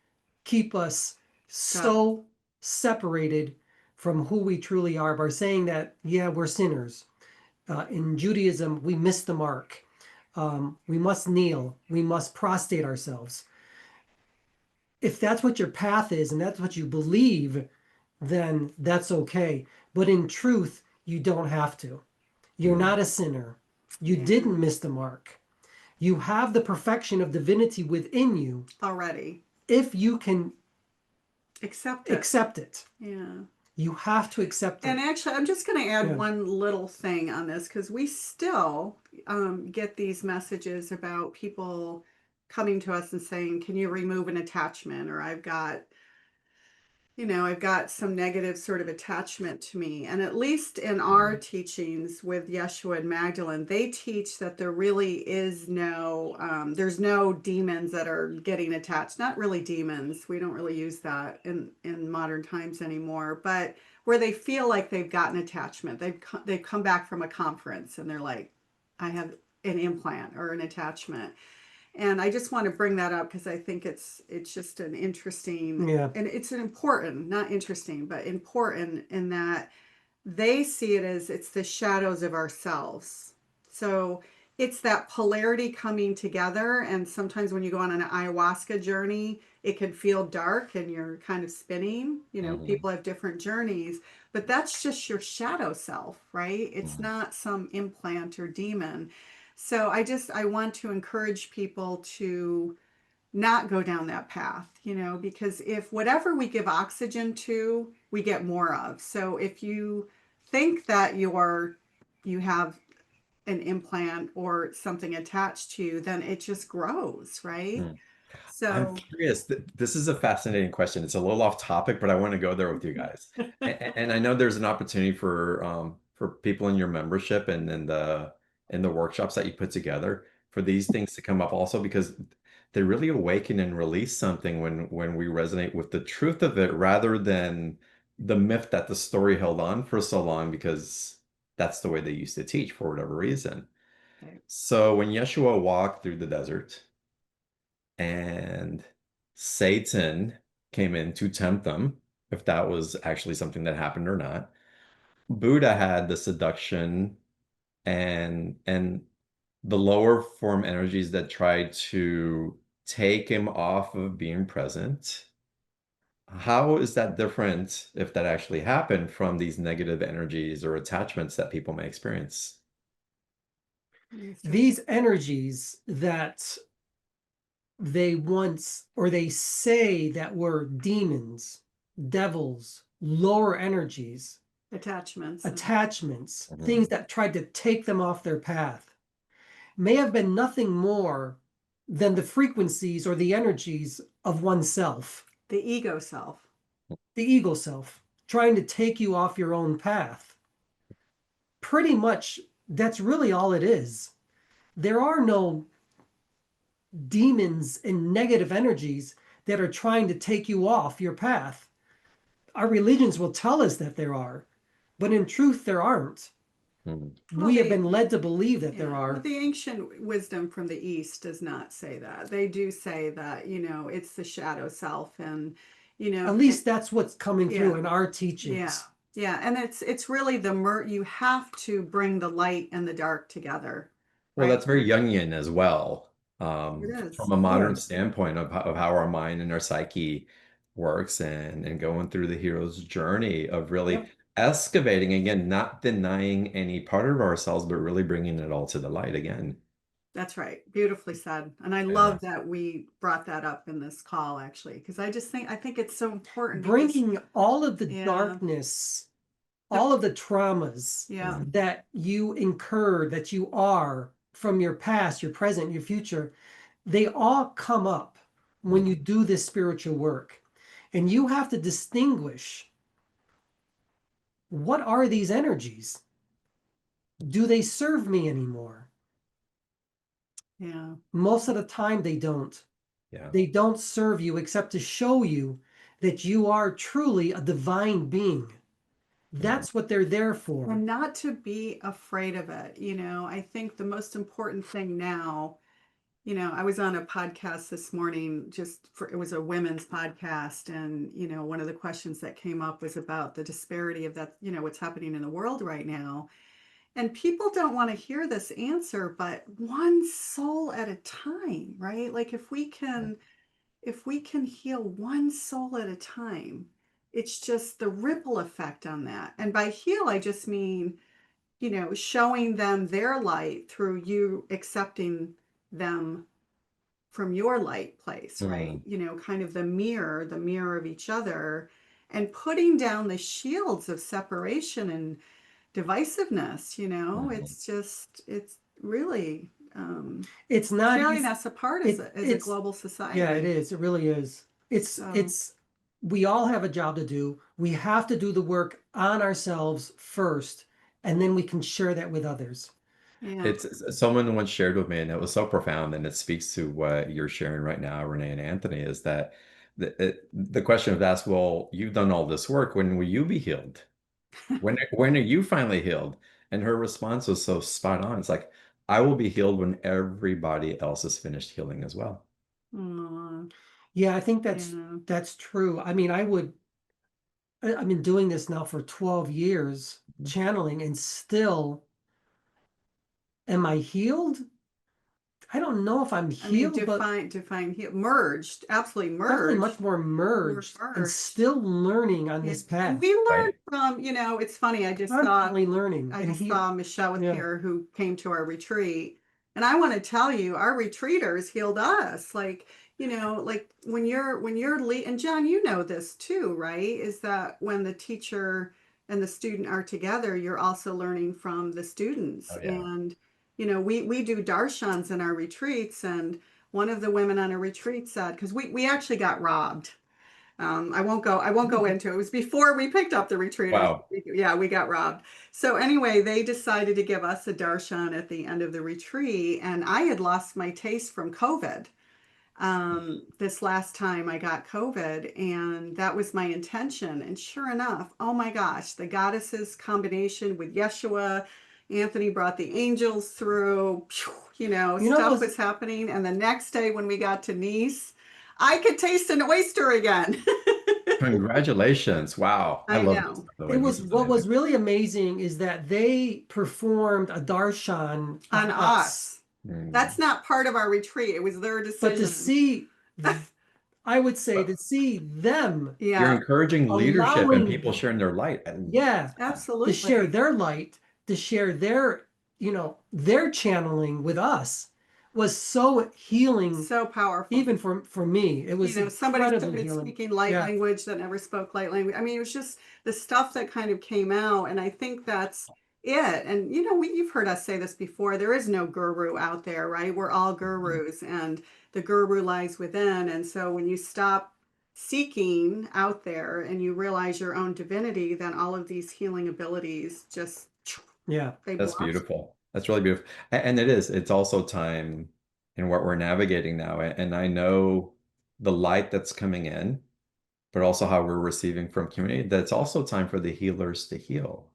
Speaker 3: keep us so separated from who we truly are by saying that, yeah, we're sinners. In Judaism, we miss the mark. We must kneel. We must prostrate ourselves. If that's what your path is and that's what you believe, then that's okay. But in truth, you don't have to. You're not a sinner. You didn't miss the mark. You have the perfection of divinity within you
Speaker 2: Already.
Speaker 3: if you can
Speaker 2: Accept
Speaker 3: it.
Speaker 2: Yeah.
Speaker 3: You have to accept it.
Speaker 2: And actually, I'm just going to add one little thing on this because we still get these messages about people coming to us and saying, can you remove an attachment? Or I've got some negative sort of attachment to me. And at least in our teachings with Yeshua and Magdalene, they teach that there really is there's no demons that are getting attached. Not really demons. We don't really use that in modern times anymore. But where they feel like they've gotten attachment. They've come back from a conference and they're like, I have an implant or an attachment. And I just want to bring that up because I think it's just an interesting, and it's an important, not interesting, but important in that they see it as it's the shadows of ourselves. So it's that polarity coming together. And sometimes when you go on an ayahuasca journey, it can feel dark and you're kind of spinning. People have different journeys, but that's just your shadow self, right? It's not some implant or demon. So I want to encourage people to not go down that path, because if whatever we give oxygen to, we get more of. So if you think that you have an implant or something attached to you, then it just grows, right?
Speaker 1: Hmm. I'm
Speaker 2: So
Speaker 1: curious. This is a fascinating question. It's a little off topic, but I want to go there with you guys. And I know there's an opportunity for people in your membership and in the workshops that you put together for these things to come up also because they really awaken and release something when we resonate with the truth of it rather than the myth that the story held on for so long because that's the way they used to teach for whatever reason.
Speaker 2: okay.
Speaker 1: So when Yeshua walked through the desert, and Satan came in to tempt them, if that was actually something that happened or not. Buddha had the seduction and the lower form energies that tried to take him off of being present. How is that different if that actually happened from these negative energies or attachments that people may experience?
Speaker 3: These energies that they once, or they say that were demons, devils, lower energies,
Speaker 2: Attachments.
Speaker 3: attachments,
Speaker 1: Mhm.
Speaker 3: things that tried to take them off their path, may have been nothing more than the frequencies or the energies of oneself,
Speaker 2: The ego self.
Speaker 3: the ego self, trying to take you off your own path. Pretty much, that's really all it is. There are no demons and negative energies that are trying to take you off your path. Our religions will tell us that there are, but in truth, there aren't.
Speaker 1: Mhm.
Speaker 2: Well,
Speaker 3: We have been led to believe that there
Speaker 2: yeah,
Speaker 3: are.
Speaker 2: well, the ancient wisdom from the East does not say that. They do say that, it's the shadow self and,
Speaker 3: At least that's what's coming through
Speaker 2: yeah,
Speaker 3: in our
Speaker 2: yeah,
Speaker 3: teachings.
Speaker 2: yeah. And it's really you have to bring the light and the dark together,
Speaker 1: Well,
Speaker 2: right?
Speaker 1: that's very Jungian as well,
Speaker 2: It is.
Speaker 1: from a modern
Speaker 3: Yes.
Speaker 1: standpoint of how our mind and our psyche works and going through the hero's journey of really
Speaker 3: Yep.
Speaker 1: excavating again, not denying any part of ourselves, but really bringing it all to the light again.
Speaker 2: That's right. Beautifully said. And I
Speaker 1: Yeah.
Speaker 2: love that we brought that up in this call, actually, because I think it's so important because,
Speaker 3: Bringing all of the
Speaker 2: yeah,
Speaker 3: darkness,
Speaker 2: the,
Speaker 3: all of the traumas
Speaker 2: yeah,
Speaker 1: Mhm.
Speaker 3: that you incur, that you are from your past, your present, your future, they all come up when you
Speaker 1: Mhm.
Speaker 3: do this spiritual work. And you have to distinguish, what are these energies? Do they serve me anymore?
Speaker 2: yeah.
Speaker 3: Most of the time, they don't.
Speaker 1: Yeah.
Speaker 3: They don't serve you except to show you that you are truly a divine being.
Speaker 1: Mhm.
Speaker 3: That's what they're there for.
Speaker 2: And not to be afraid of it. I think the most important thing now, I was on a podcast this morning, it was a women's podcast. And, one of the questions that came up was about the disparity of that, what's happening in the world right now. And people don't want to hear this answer, but one soul at a time, right? Like if we can heal one soul at a time, it's just the ripple effect on that. And by heal, I just mean, showing them their light through you accepting them from your light place, right?
Speaker 1: Mhm.
Speaker 2: Kind of the mirror of each other, and putting down the shields of separation and divisiveness.
Speaker 1: Mhm.
Speaker 2: It's really
Speaker 3: It's not
Speaker 2: tearing
Speaker 3: easy.
Speaker 2: us apart as
Speaker 3: It,
Speaker 2: a
Speaker 3: it's
Speaker 2: global
Speaker 3: Yeah, it
Speaker 2: society.
Speaker 3: is. It really is.
Speaker 2: So
Speaker 3: We all have a job to do. We have to do the work on ourselves first, and then we can share that with others.
Speaker 2: yeah.
Speaker 1: It's someone once shared with me, and it was so profound, and it speaks to what you're sharing right now, Renee and Anthony, is that the question of asked, well, you've done all this work, when will you be healed? When are you finally healed? And her response was so spot on. It's like, I will be healed when everybody else is finished healing as well.
Speaker 2: Aw,
Speaker 3: Yeah, I think
Speaker 2: yeah.
Speaker 3: that's true. I mean, I've been doing this now for 12 years, channeling, and still, am I healed? I don't know if I'm
Speaker 2: I mean,
Speaker 3: healed, but
Speaker 2: define heal, merged, absolutely
Speaker 3: definitely much
Speaker 2: merged.
Speaker 3: more
Speaker 2: We're
Speaker 3: merged and
Speaker 2: merged.
Speaker 3: still learning on
Speaker 2: Yeah.
Speaker 3: this
Speaker 2: And
Speaker 3: path.
Speaker 2: we learned
Speaker 1: Right?
Speaker 2: from, it's funny,
Speaker 3: Constantly learning.
Speaker 2: I
Speaker 3: And
Speaker 2: just
Speaker 3: here,
Speaker 2: saw Michelle with
Speaker 3: yeah.
Speaker 2: here who came to our retreat. And I want to tell you, our retreaters healed us. Like, like when you're and John, you know this too, right? Is that when the teacher and the student are together, you're also learning from the students.
Speaker 1: Oh yeah.
Speaker 2: And, you know, we do darshans in our retreats, and one of the women on a retreat said, because we actually got robbed. I won't go into it. It was before we picked up the retreat.
Speaker 1: Wow.
Speaker 2: Yeah, we got robbed. So anyway, they decided to give us a darshan at the end of the retreat, and I had lost my taste from COVID. This last time I got COVID, and that was my intention. And sure enough, oh my gosh, the goddesses combination with Yeshua, Anthony brought the angels through, you know,
Speaker 3: You know
Speaker 2: stuff
Speaker 3: those
Speaker 2: was happening. And the next day when we got to Nice, I could taste an oyster again.
Speaker 1: Congratulations. Wow. I
Speaker 2: I
Speaker 1: love this,
Speaker 2: know.
Speaker 1: by the
Speaker 3: it
Speaker 1: way. This
Speaker 3: was
Speaker 1: is
Speaker 3: what
Speaker 1: amazing.
Speaker 3: was really amazing is that they performed a darshan
Speaker 2: On
Speaker 3: on us.
Speaker 2: us.
Speaker 1: Mm.
Speaker 2: That's not part of our retreat. It was their
Speaker 3: But to
Speaker 2: decision.
Speaker 3: see, I would say to see them
Speaker 1: You're
Speaker 2: Yeah,
Speaker 1: encouraging leadership and
Speaker 3: allowing,
Speaker 1: people sharing their light. And
Speaker 3: yeah, to share
Speaker 2: absolutely.
Speaker 3: their light, to share their, their channeling with us was so healing,
Speaker 2: So powerful.
Speaker 3: even for me. It
Speaker 2: You
Speaker 3: was
Speaker 2: know, somebody
Speaker 3: incredibly
Speaker 2: started
Speaker 3: healing.
Speaker 2: speaking light
Speaker 3: Yeah.
Speaker 2: language that never spoke light language. I mean, it was just the stuff that kind of came out. And I think that's it. And, you know, you've heard us say this before. There is no guru out there, right? We're all gurus, and the guru lies within. And so when you stop seeking out there and you realize your own divinity, then all of these healing abilities just,
Speaker 3: Yeah.
Speaker 2: they
Speaker 1: that's
Speaker 2: blossom.
Speaker 1: beautiful. That's really beautiful. And it is. It's also time in what we're navigating now. And I know the light that's coming in, but also how we're receiving from community. That's also time for the healers to heal,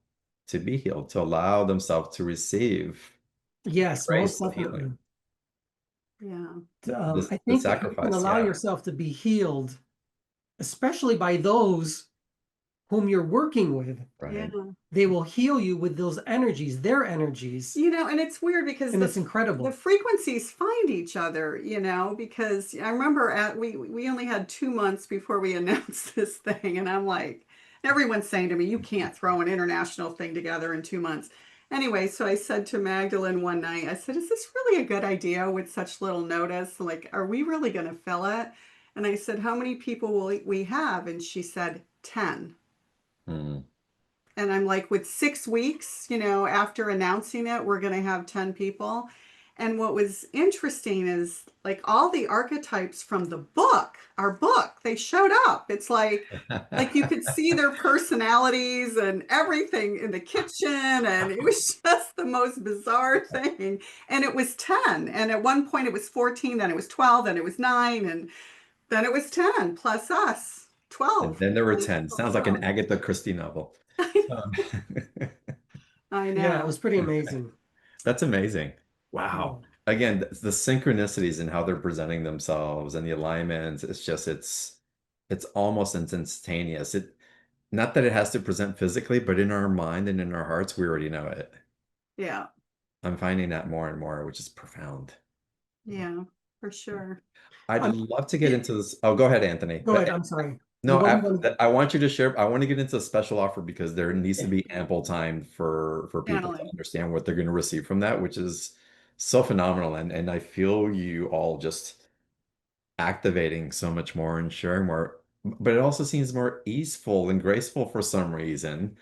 Speaker 1: to be healed, to allow themselves to receive the
Speaker 3: Yes, most
Speaker 1: grace of healing,
Speaker 3: definitely.
Speaker 2: Yeah.
Speaker 3: I
Speaker 1: the
Speaker 3: think if you can
Speaker 1: sacrifice.
Speaker 3: allow
Speaker 1: Yeah,
Speaker 3: yourself to be healed, especially by those whom you're working with,
Speaker 2: Yeah.
Speaker 1: right.
Speaker 3: they will heal you with those energies, their energies.
Speaker 2: You know, and it's weird because
Speaker 3: And it's
Speaker 2: the
Speaker 3: incredible.
Speaker 2: frequencies find each other, you know, because I remember we only had 2 months before we announced this thing, and I'm like, everyone's saying to me, you can't throw an international thing together in 2 months. Anyway, so I said to Magdalene one night, I said, is this really a good idea with such little notice? Like, are we really going to fill it? And I said, how many people will we have? And she said, 10.
Speaker 1: Hmm.
Speaker 2: And I'm like, with 6 weeks, you know, after announcing it, we're going to have 10 people. And what was interesting is like all the archetypes from the book, our book, they showed up. It's like you could see their personalities and everything in the kitchen. And it was just the most bizarre thing. And it was 10. And at one point it was 14, then it was 12, then it was 9, and then it was 10 plus us,
Speaker 1: And
Speaker 2: 12.
Speaker 1: then there were
Speaker 2: And
Speaker 1: 10.
Speaker 2: so,
Speaker 1: Sounds like an Agatha Christie novel. Um,
Speaker 2: I
Speaker 3: Yeah, it
Speaker 2: know.
Speaker 3: was pretty amazing.
Speaker 1: That's amazing.
Speaker 3: Yeah.
Speaker 1: Wow. Again, the synchronicities and how they're presenting themselves and the alignments, it's almost instantaneous. Not that it has to present physically, but in our mind and in our hearts, we already know it.
Speaker 2: Yeah.
Speaker 1: I'm finding that more and more, which is profound.
Speaker 2: Yeah, for sure.
Speaker 1: I'd
Speaker 3: Um,
Speaker 1: love to get
Speaker 3: it-
Speaker 1: into this. Oh, go ahead, Anthony.
Speaker 3: Go ahead. I'm sorry.
Speaker 1: No,
Speaker 3: What were you
Speaker 1: after
Speaker 3: going?
Speaker 1: that, I want you to share. I want to get into a special offer because there needs to be ample time for people to
Speaker 2: Channeling.
Speaker 1: understand what they're going to receive from that, which is so phenomenal. And I feel you all just activating so much more and sharing more, but it also seems more easeful and graceful for some reason.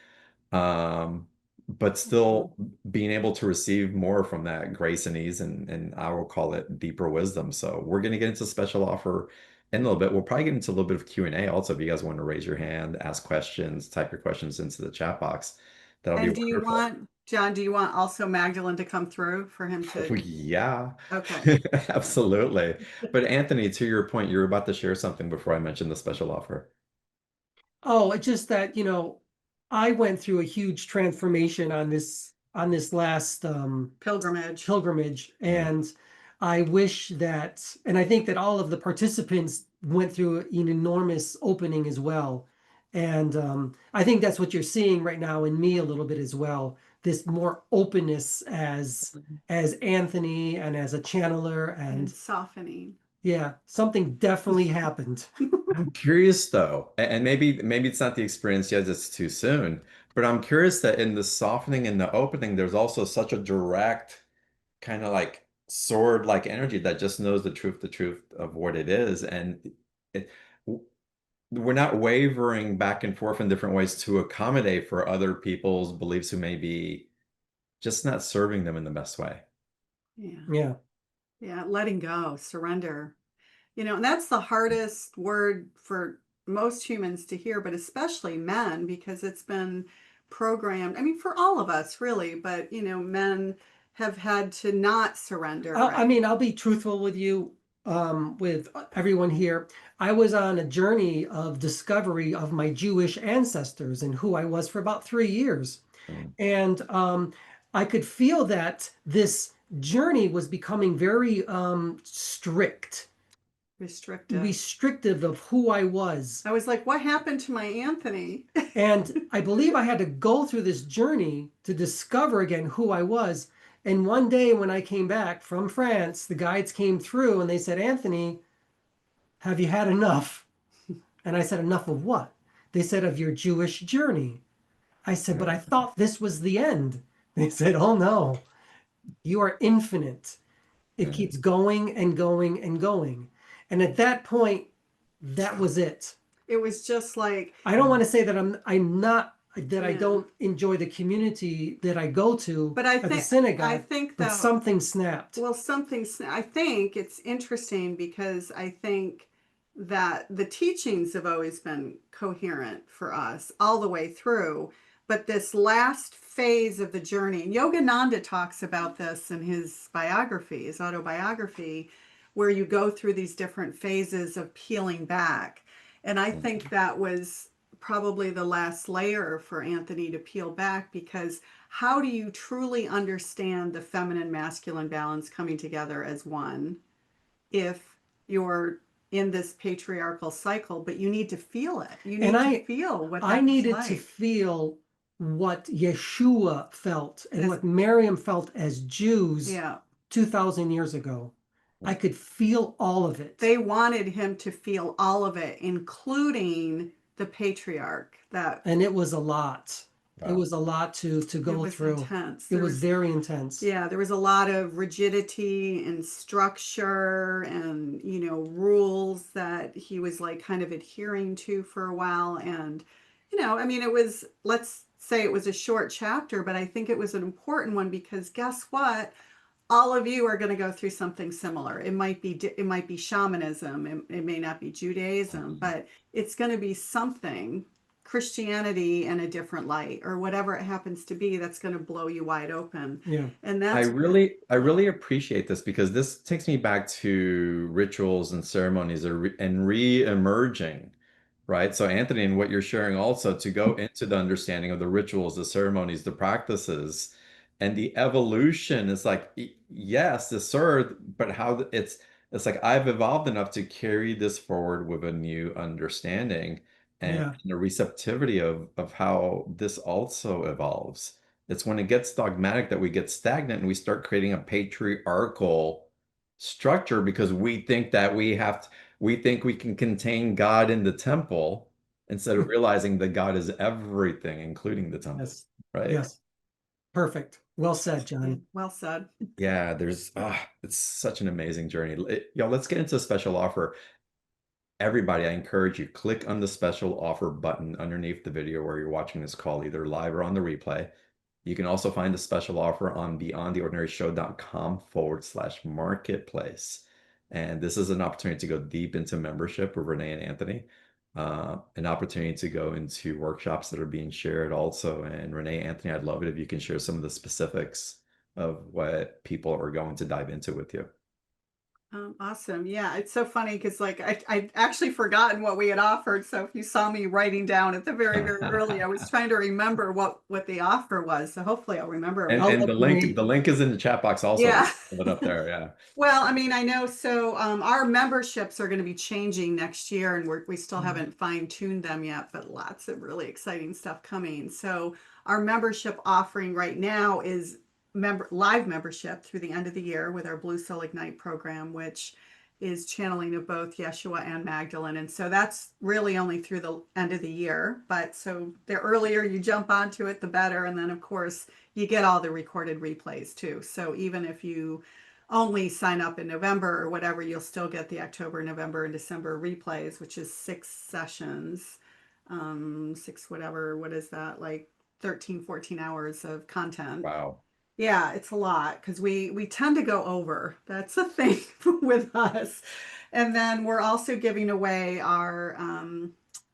Speaker 1: Um, but
Speaker 2: Mhm.
Speaker 1: still being able to receive more from that grace and ease and I will call it deeper wisdom. So we're going to get into special offer in a little bit. We'll probably get into a little bit of Q&A also. If you guys want to raise your hand, ask questions, type your questions into the chat box, that'll be
Speaker 2: And do you
Speaker 1: wonderful.
Speaker 2: want, John, do you want also Magdalene to come through for him
Speaker 1: Oh,
Speaker 2: to?
Speaker 1: yeah,
Speaker 2: Okay.
Speaker 1: absolutely. But Anthony, to your point, you were about to share something before I mentioned the special offer.
Speaker 3: Oh, it's just that, I went through a huge transformation on this last
Speaker 2: Pilgrimage.
Speaker 3: pilgrimage,
Speaker 1: Mm.
Speaker 3: and I wish that, and I think that all of the participants went through an enormous opening as well. And I think that's what you're seeing right now in me a little bit as well. This more openness as Anthony and as a channeler,
Speaker 2: And
Speaker 3: and
Speaker 2: softening.
Speaker 3: yeah, something definitely happened.
Speaker 1: I'm curious though, and maybe it's not the experience yet, it's too soon, but I'm curious that in the softening and the opening, there's also such a direct kind of like sword-like energy that just knows the truth of what it is. And it, we're not wavering back and forth in different ways to accommodate for other people's beliefs who may be just not serving them in the best way.
Speaker 2: Yeah.
Speaker 3: Yeah.
Speaker 2: Yeah. Letting go, surrender. And that's the hardest word for most humans to hear, but especially men, because it's been programmed. I mean, for all of us, really, but, men have had to not surrender,
Speaker 3: I
Speaker 2: right?
Speaker 3: mean, I'll be truthful with you, with everyone here. I was on a journey of discovery of my Jewish ancestors and who I was for about 3 years.
Speaker 1: Mm.
Speaker 3: And I could feel that this journey was becoming very strict,
Speaker 2: Restrictive.
Speaker 3: restrictive of who I was.
Speaker 2: I was like, what happened to my Anthony?
Speaker 3: And I believe I had to go through this journey to discover again who I was. And one day when I came back from France, the guides came through and they said, Anthony, have you had enough? And I said, enough of what? They said, of your Jewish journey. I said, but I thought this was the end. They said, oh no, you are infinite. It
Speaker 1: Yeah.
Speaker 3: keeps going and going and going. And at that point, that was it.
Speaker 2: It was just like,
Speaker 3: I don't want to say that I'm not that I
Speaker 2: yeah.
Speaker 3: don't enjoy the community that I go to
Speaker 2: But I
Speaker 3: at the
Speaker 2: think
Speaker 3: synagogue, but
Speaker 2: that
Speaker 3: something snapped.
Speaker 2: well, I think it's interesting because I think that the teachings have always been coherent for us all the way through. But this last phase of the journey, and Yogananda talks about this in his biography, his autobiography, where you go through these different phases of peeling back. And I think that was probably the last layer for Anthony to peel back, because how do you truly understand the feminine masculine balance coming together as one if you're in this patriarchal cycle? But you need to feel it. You
Speaker 3: And
Speaker 2: need to feel what
Speaker 3: I
Speaker 2: that was
Speaker 3: needed to
Speaker 2: like.
Speaker 3: feel what Yeshua felt and
Speaker 2: As-
Speaker 3: what Miriam felt as Jews
Speaker 2: yeah.
Speaker 3: 2,000 years ago. I could feel all of it.
Speaker 2: They wanted him to feel all of it, including the patriarch.
Speaker 3: And it was a lot. It
Speaker 1: Wow.
Speaker 3: was a lot to go
Speaker 2: was
Speaker 3: through.
Speaker 2: intense.
Speaker 3: It was very intense.
Speaker 2: Yeah, there was a lot of rigidity and structure and, rules that he was like kind of adhering to for a while. And, I mean, let's say it was a short chapter, but I think it was an important one, because guess what? All of you are going to go through something similar. It might be shamanism. It may not be Judaism, but it's going to be something, Christianity in a different light, or whatever it happens to be, that's going to blow you wide open.
Speaker 3: Yeah.
Speaker 2: And
Speaker 1: I
Speaker 2: that's
Speaker 1: really appreciate this because this takes me back to rituals and ceremonies and re-emerging, right? So Anthony, and what you're sharing also to go into the understanding of the rituals, the ceremonies, the practices, and the evolution is like, yes, the served, but how it's like I've evolved enough to carry this forward with a new understanding and,
Speaker 3: Yeah.
Speaker 1: a receptivity of how this also evolves. It's when it gets dogmatic that we get stagnant and we start creating a patriarchal structure because we think that we think we can contain God in the temple instead of realizing that God is everything, including the temple,
Speaker 3: Yes.
Speaker 1: right?
Speaker 3: Yes. Perfect. Well said, Johnny.
Speaker 2: well said.
Speaker 1: Yeah, it's such an amazing journey. Y'all, let's get into a special offer. Everybody, I encourage you, click on the special offer button underneath the video where you're watching this call, either live or on the replay. You can also find the special offer on beyondtheordinaryshow.com/marketplace. And this is an opportunity to go deep into membership with Renee and Anthony, an opportunity to go into workshops that are being shared also. And Renee, Anthony, I'd love it if you can share some of the specifics of what people are going to dive into with you.
Speaker 2: Awesome. Yeah, it's so funny because like I'd actually forgotten what we had offered. So if you saw me writing down at the very, very early, I was trying to remember what the offer was. So hopefully I'll remember.
Speaker 1: And
Speaker 3: I'll
Speaker 1: and
Speaker 3: let
Speaker 1: the
Speaker 3: Renee.
Speaker 1: link is in the chat box also.
Speaker 2: Yeah.
Speaker 1: Put it up there, yeah.
Speaker 2: Well, I mean, I know. So our memberships are going to be changing next year, and we still haven't fine-tuned them yet, but lots of really exciting stuff coming. So our membership offering right now is live membership through the end of the year with our Blue Soul Ignite program, which is channeling of both Yeshua and Magdalene. And so that's really only through the end of the year. But so the earlier you jump onto it, the better. And then, of course, you get all the recorded replays too. So even if you only sign up in November or whatever, you'll still get the October, November, and December replays, which is 6 sessions, six, whatever, what is that, like 13, 14 hours of content.
Speaker 1: Wow.
Speaker 2: Yeah, it's a lot because we tend to go over. That's the thing with us. And then we're also giving away our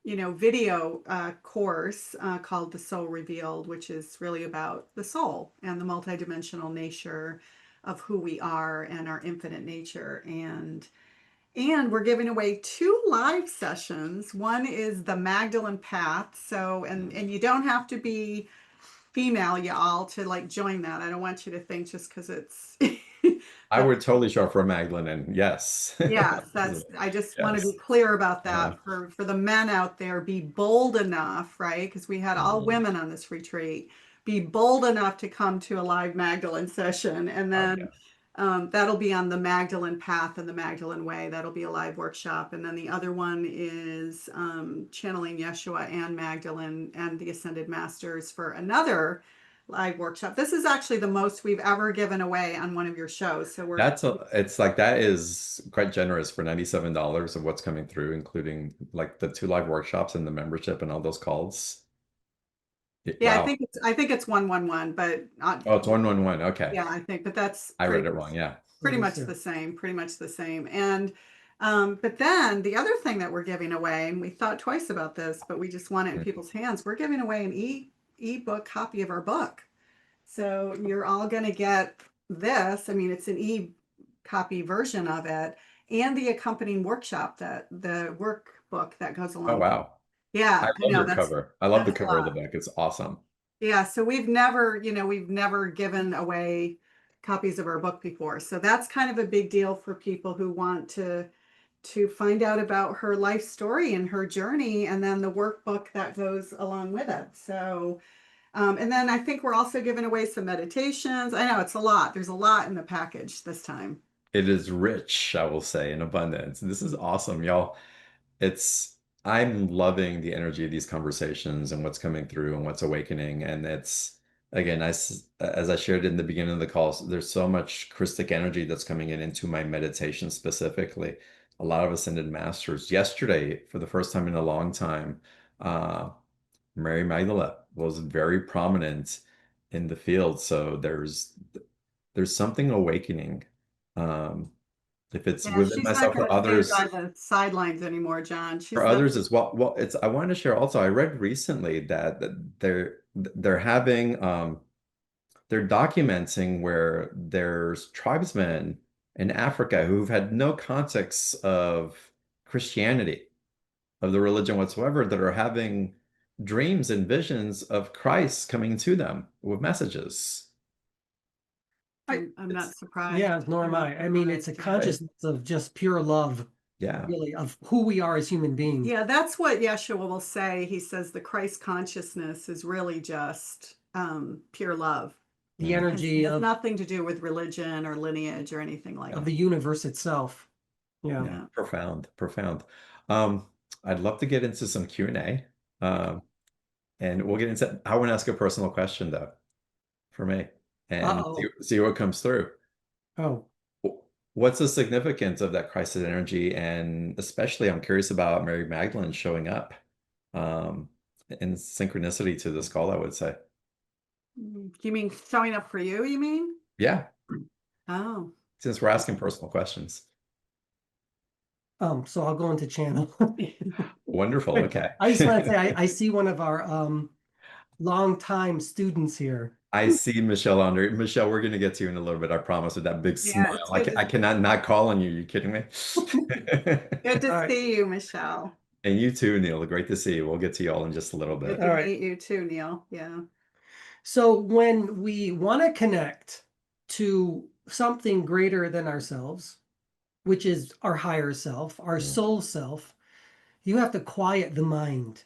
Speaker 2: video course called The Soul Revealed, which is really about the soul and the multidimensional nature of who we are and our infinite nature. And we're giving away 2 live sessions. One is the Magdalene Path. So and you don't have to be female, y'all, to like join that. I don't want you to think just because it's
Speaker 1: I would totally show up for Magdalene, and yes.
Speaker 2: yes, that's I just want to be
Speaker 1: Yes.
Speaker 2: clear about
Speaker 1: Yeah.
Speaker 2: that for the men out there. Be bold enough, right? Because we had all women on this retreat. Be bold enough to come to a live Magdalene session, and
Speaker 1: Oh, yeah.
Speaker 2: then that'll be on the Magdalene Path and the Magdalene Way. That'll be a live workshop. And then the other one is channeling Yeshua and Magdalene and the Ascended Masters for another live workshop. This is actually the most we've ever given away on one of your shows. So we're
Speaker 1: It's like that is quite generous for $97 of what's coming through, including like the 2 live workshops and the membership and all those calls.
Speaker 2: yeah,
Speaker 1: Wow.
Speaker 2: I think it's 111, but
Speaker 1: Oh, it's 111. Okay.
Speaker 2: yeah, I think, but that's
Speaker 1: I read it wrong. Yeah.
Speaker 2: pretty
Speaker 3: It
Speaker 2: much
Speaker 3: is, yeah.
Speaker 2: the same, pretty much the same. And but then the other thing that we're giving away, and we thought twice about this, but we just want it in
Speaker 1: Mm.
Speaker 2: people's hands. We're giving away an ebook copy of our book. So you're all going to get this. I mean, it's an copy version of it and the accompanying workshop, that the workbook that goes
Speaker 1: Oh,
Speaker 2: along.
Speaker 1: wow.
Speaker 2: Yeah,
Speaker 1: I
Speaker 2: I
Speaker 1: love
Speaker 2: know
Speaker 1: your cover. I love the
Speaker 2: that's a
Speaker 1: cover of the
Speaker 2: lot.
Speaker 1: book. It's awesome.
Speaker 2: Yeah, so we've never given away copies of our book before. So that's kind of a big deal for people who want to find out about her life story and her journey, and then the workbook that goes along with it. So and then I think we're also giving away some meditations. I know it's a lot. There's a lot in the package this time.
Speaker 1: It is rich, I will say, in abundance. This is awesome, y'all. It's I'm loving the energy of these conversations and what's coming through and what's awakening. And it's again, as I shared in the beginning of the call, there's so much Christic energy that's coming in into my meditation specifically. A lot of ascended masters. Yesterday, for the first time in a long time, uh, Mary Magdalene was very prominent in the field. So there's something awakening. Um, if it's
Speaker 2: Yeah,
Speaker 1: within
Speaker 2: she's not
Speaker 1: myself
Speaker 2: going
Speaker 1: for
Speaker 2: to stand
Speaker 1: others,
Speaker 2: by the sidelines anymore, John.
Speaker 1: for
Speaker 2: She's not.
Speaker 1: others as well. Well, it's I wanted to share also. I read recently that they're having they're documenting where there's tribesmen in Africa who've had no context of Christianity, of the religion whatsoever, that are having dreams and visions of Christ coming to them with messages.
Speaker 2: I'm not
Speaker 1: It's
Speaker 2: surprised.
Speaker 3: Yeah, nor
Speaker 2: I'm
Speaker 3: am
Speaker 2: not
Speaker 3: I. I mean, it's a
Speaker 2: surprised.
Speaker 3: consciousness of just pure love,
Speaker 1: yeah.
Speaker 3: really, of who we are as human beings.
Speaker 2: Yeah, that's what Yeshua will say. He says the Christ consciousness is really just pure love.
Speaker 3: The
Speaker 1: Mm.
Speaker 3: energy
Speaker 2: Has
Speaker 3: of
Speaker 2: nothing to do with religion or lineage or anything like that.
Speaker 3: the universe itself. Yeah.
Speaker 1: Yeah, profound, profound. Um, I'd love to get into some Q&A. And we'll get into I want to ask a personal question though for me and
Speaker 3: Uh-oh.
Speaker 1: see what comes through.
Speaker 3: Oh,
Speaker 1: What's the significance of that crisis energy? And especially I'm curious about Mary Magdalene showing up um, in synchronicity to this call, I would say.
Speaker 2: You mean showing up for you, you mean?
Speaker 1: Yeah,
Speaker 2: Oh.
Speaker 1: since we're asking personal questions.
Speaker 3: so I'll go into channel.
Speaker 1: Wonderful. Okay.
Speaker 3: I just want to say I see one of our longtime students here.
Speaker 1: I see Michelle under. Michelle, we're going to get to you in a little bit, I promise, with that big
Speaker 2: Yeah,
Speaker 1: smile.
Speaker 2: it's
Speaker 1: I,
Speaker 2: good
Speaker 1: I cannot not call on you. You kidding me?
Speaker 2: good to
Speaker 3: All right.
Speaker 2: see you, Michelle.
Speaker 1: And you too, Neil. Great to see you. We'll get to you all in just a little
Speaker 2: Good
Speaker 1: bit.
Speaker 2: to
Speaker 3: All right.
Speaker 2: meet you too, Neil. Yeah.
Speaker 3: So when we want to connect to something greater than ourselves, which is our higher self, our
Speaker 1: Mm.
Speaker 3: soul self, you have to quiet the mind.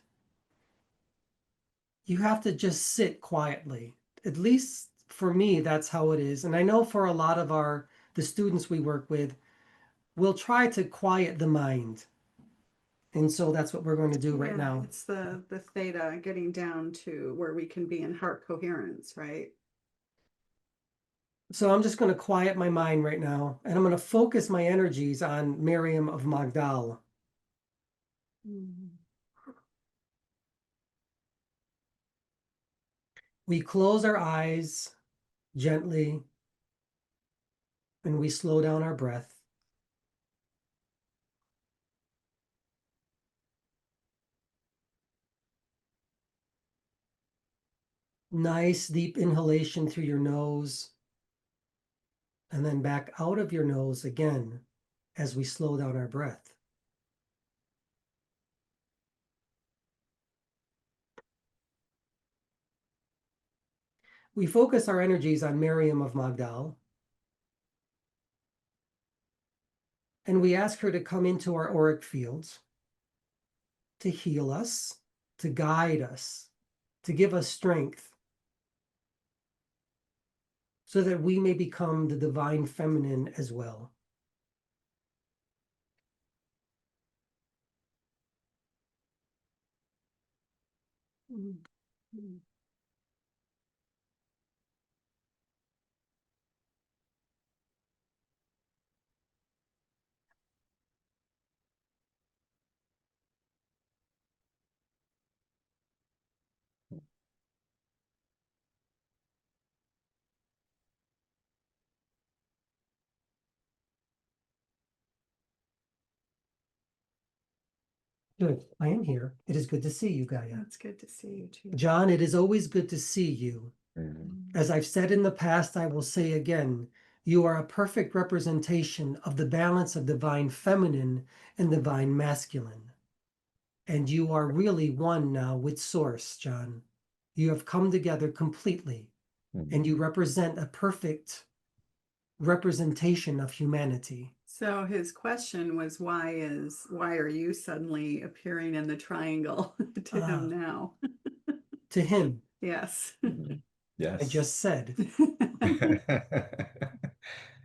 Speaker 3: You have to just sit quietly. At least for me, that's how it is. And I know for a lot of the students we work with, we'll try to quiet the mind. And so that's what we're going to do right
Speaker 2: Yeah,
Speaker 3: now.
Speaker 2: it's the theta, getting down to where we can be in heart coherence, right?
Speaker 3: So I'm just going to quiet my mind right now, and I'm going to focus my energies on Miriam of Magdal. We close our eyes gently, and we slow down our breath. Nice deep inhalation through your nose, and then back out of your nose again as we slow down our breath. We focus our energies on Miriam of Magdal, and we ask her to come into our auric fields to heal us, to guide us, to give us strength, so that we may become the divine feminine as well. Good. I am here. It is good to see you, Gaia.
Speaker 2: It's good to see you too.
Speaker 3: John, it is always good to see you.
Speaker 1: Mhm.
Speaker 3: As I've said in the past, I will say again, you are a perfect representation of the balance of divine feminine and divine masculine. And you are really one now with Source, John. You have come together completely, and you represent a perfect representation of humanity.
Speaker 2: So his question was, why are you suddenly appearing in the triangle to him now?
Speaker 3: To him,
Speaker 2: Yes.
Speaker 1: Mhm. Yes.
Speaker 3: I just said,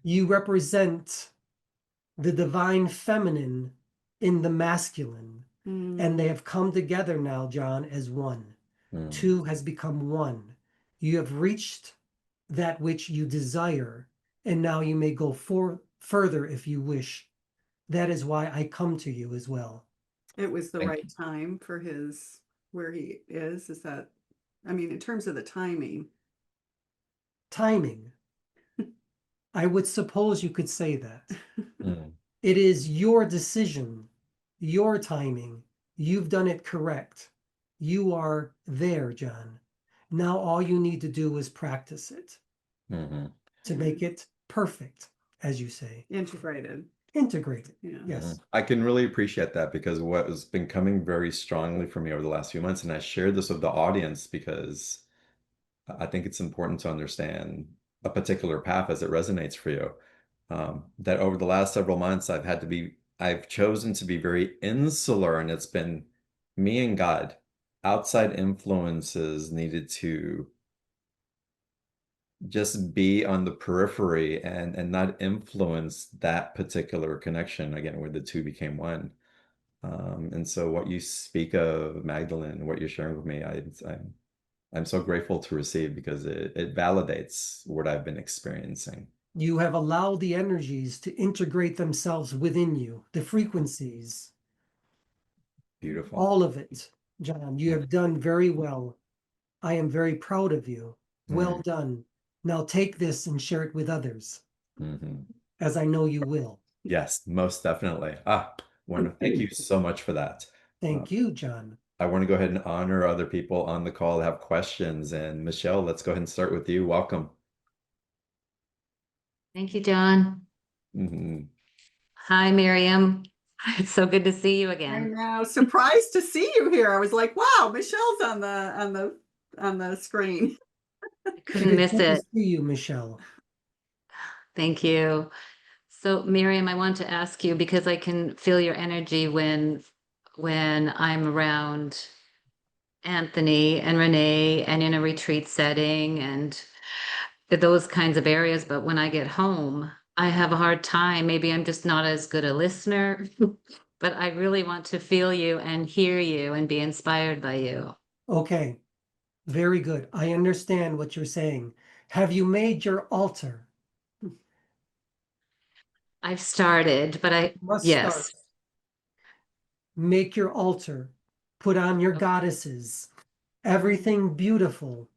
Speaker 3: you represent the divine feminine in the masculine, and they have come together now, John, as one.
Speaker 1: Mm.
Speaker 3: Two has become one. You have reached that which you desire, and now you may go further if you wish. That is why I come to you as well.
Speaker 2: It was the
Speaker 1: Thank
Speaker 2: right time for his where he is that, I mean, in terms of the timing.
Speaker 3: Timing. I would suppose you could say that.
Speaker 1: Mm.
Speaker 3: It is your decision, your timing. You've done it correct. You are there, John. Now all you need to do is practice it
Speaker 1: Mhm.
Speaker 3: to make it perfect, as you say.
Speaker 2: Integrated.
Speaker 3: Integrated.
Speaker 2: Yeah.
Speaker 3: Yes.
Speaker 1: I can really appreciate that, because what has been coming very strongly for me over the last few months, and I shared this with the audience because I think it's important to understand a particular path as it resonates for you. That over the last several months, I've chosen to be very insular, and it's been me and God. Outside influences needed to just be on the periphery and not influence that particular connection again, where the two became one. And so what you speak of, Magdalene, what you're sharing with me, I'm so grateful to receive, because it validates what I've been experiencing.
Speaker 3: You have allowed the energies to integrate themselves within you, the frequencies,
Speaker 1: Beautiful.
Speaker 3: all of it. John, you have done very well. I am very proud of you. Well done. Now take this and share it with others,
Speaker 1: Mm-hmm.
Speaker 3: as I know you will.
Speaker 1: Yes, most definitely. Wonderful. Thank you so much for that.
Speaker 3: Thank you, John.
Speaker 1: I want to go ahead and honor other people on the call that have questions. And Michelle, let's go ahead and start with you. Welcome.
Speaker 4: Thank you, John.
Speaker 1: Mm-hmm.
Speaker 4: Hi, Miriam. It's so good to see you
Speaker 2: I'm
Speaker 4: again.
Speaker 2: now surprised to see you here. I was like, wow, Michelle's on the screen.
Speaker 4: Couldn't miss
Speaker 3: Good to
Speaker 4: it.
Speaker 3: see you, Michelle.
Speaker 4: Thank you. So, Miriam, I want to ask you, because I can feel your energy when I'm around Anthony and Renee and in a retreat setting and those kinds of areas. But when I get home, I have a hard time. Maybe I'm just not as good a listener, but I really want to feel you and hear you and be inspired by you.
Speaker 3: Okay, very good. I understand what you're saying. Have you made your altar?
Speaker 4: I've started, but
Speaker 3: Must
Speaker 4: yes.
Speaker 3: start. Make your altar. Put on your
Speaker 4: Okay.
Speaker 3: goddesses. Everything beautiful.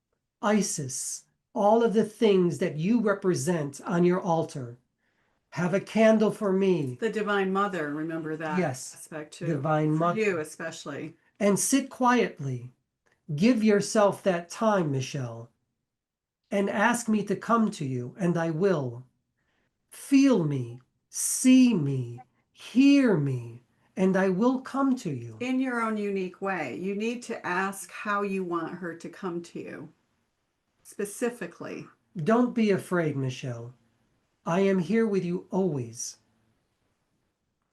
Speaker 3: Isis. All of the things that you represent on your altar. Have a candle for me.
Speaker 2: The Divine Mother, remember that
Speaker 3: Yes,
Speaker 2: aspect too.
Speaker 3: Divine
Speaker 2: For
Speaker 3: Mother.
Speaker 2: you especially.
Speaker 3: And sit quietly. Give yourself that time, Michelle. And ask me to come to you, and I will. Feel me, see me, hear me, and I will come to you.
Speaker 2: In your own unique way. You need to ask how you want her to come to you. Specifically.
Speaker 3: Don't be afraid, Michelle. I am here with you always.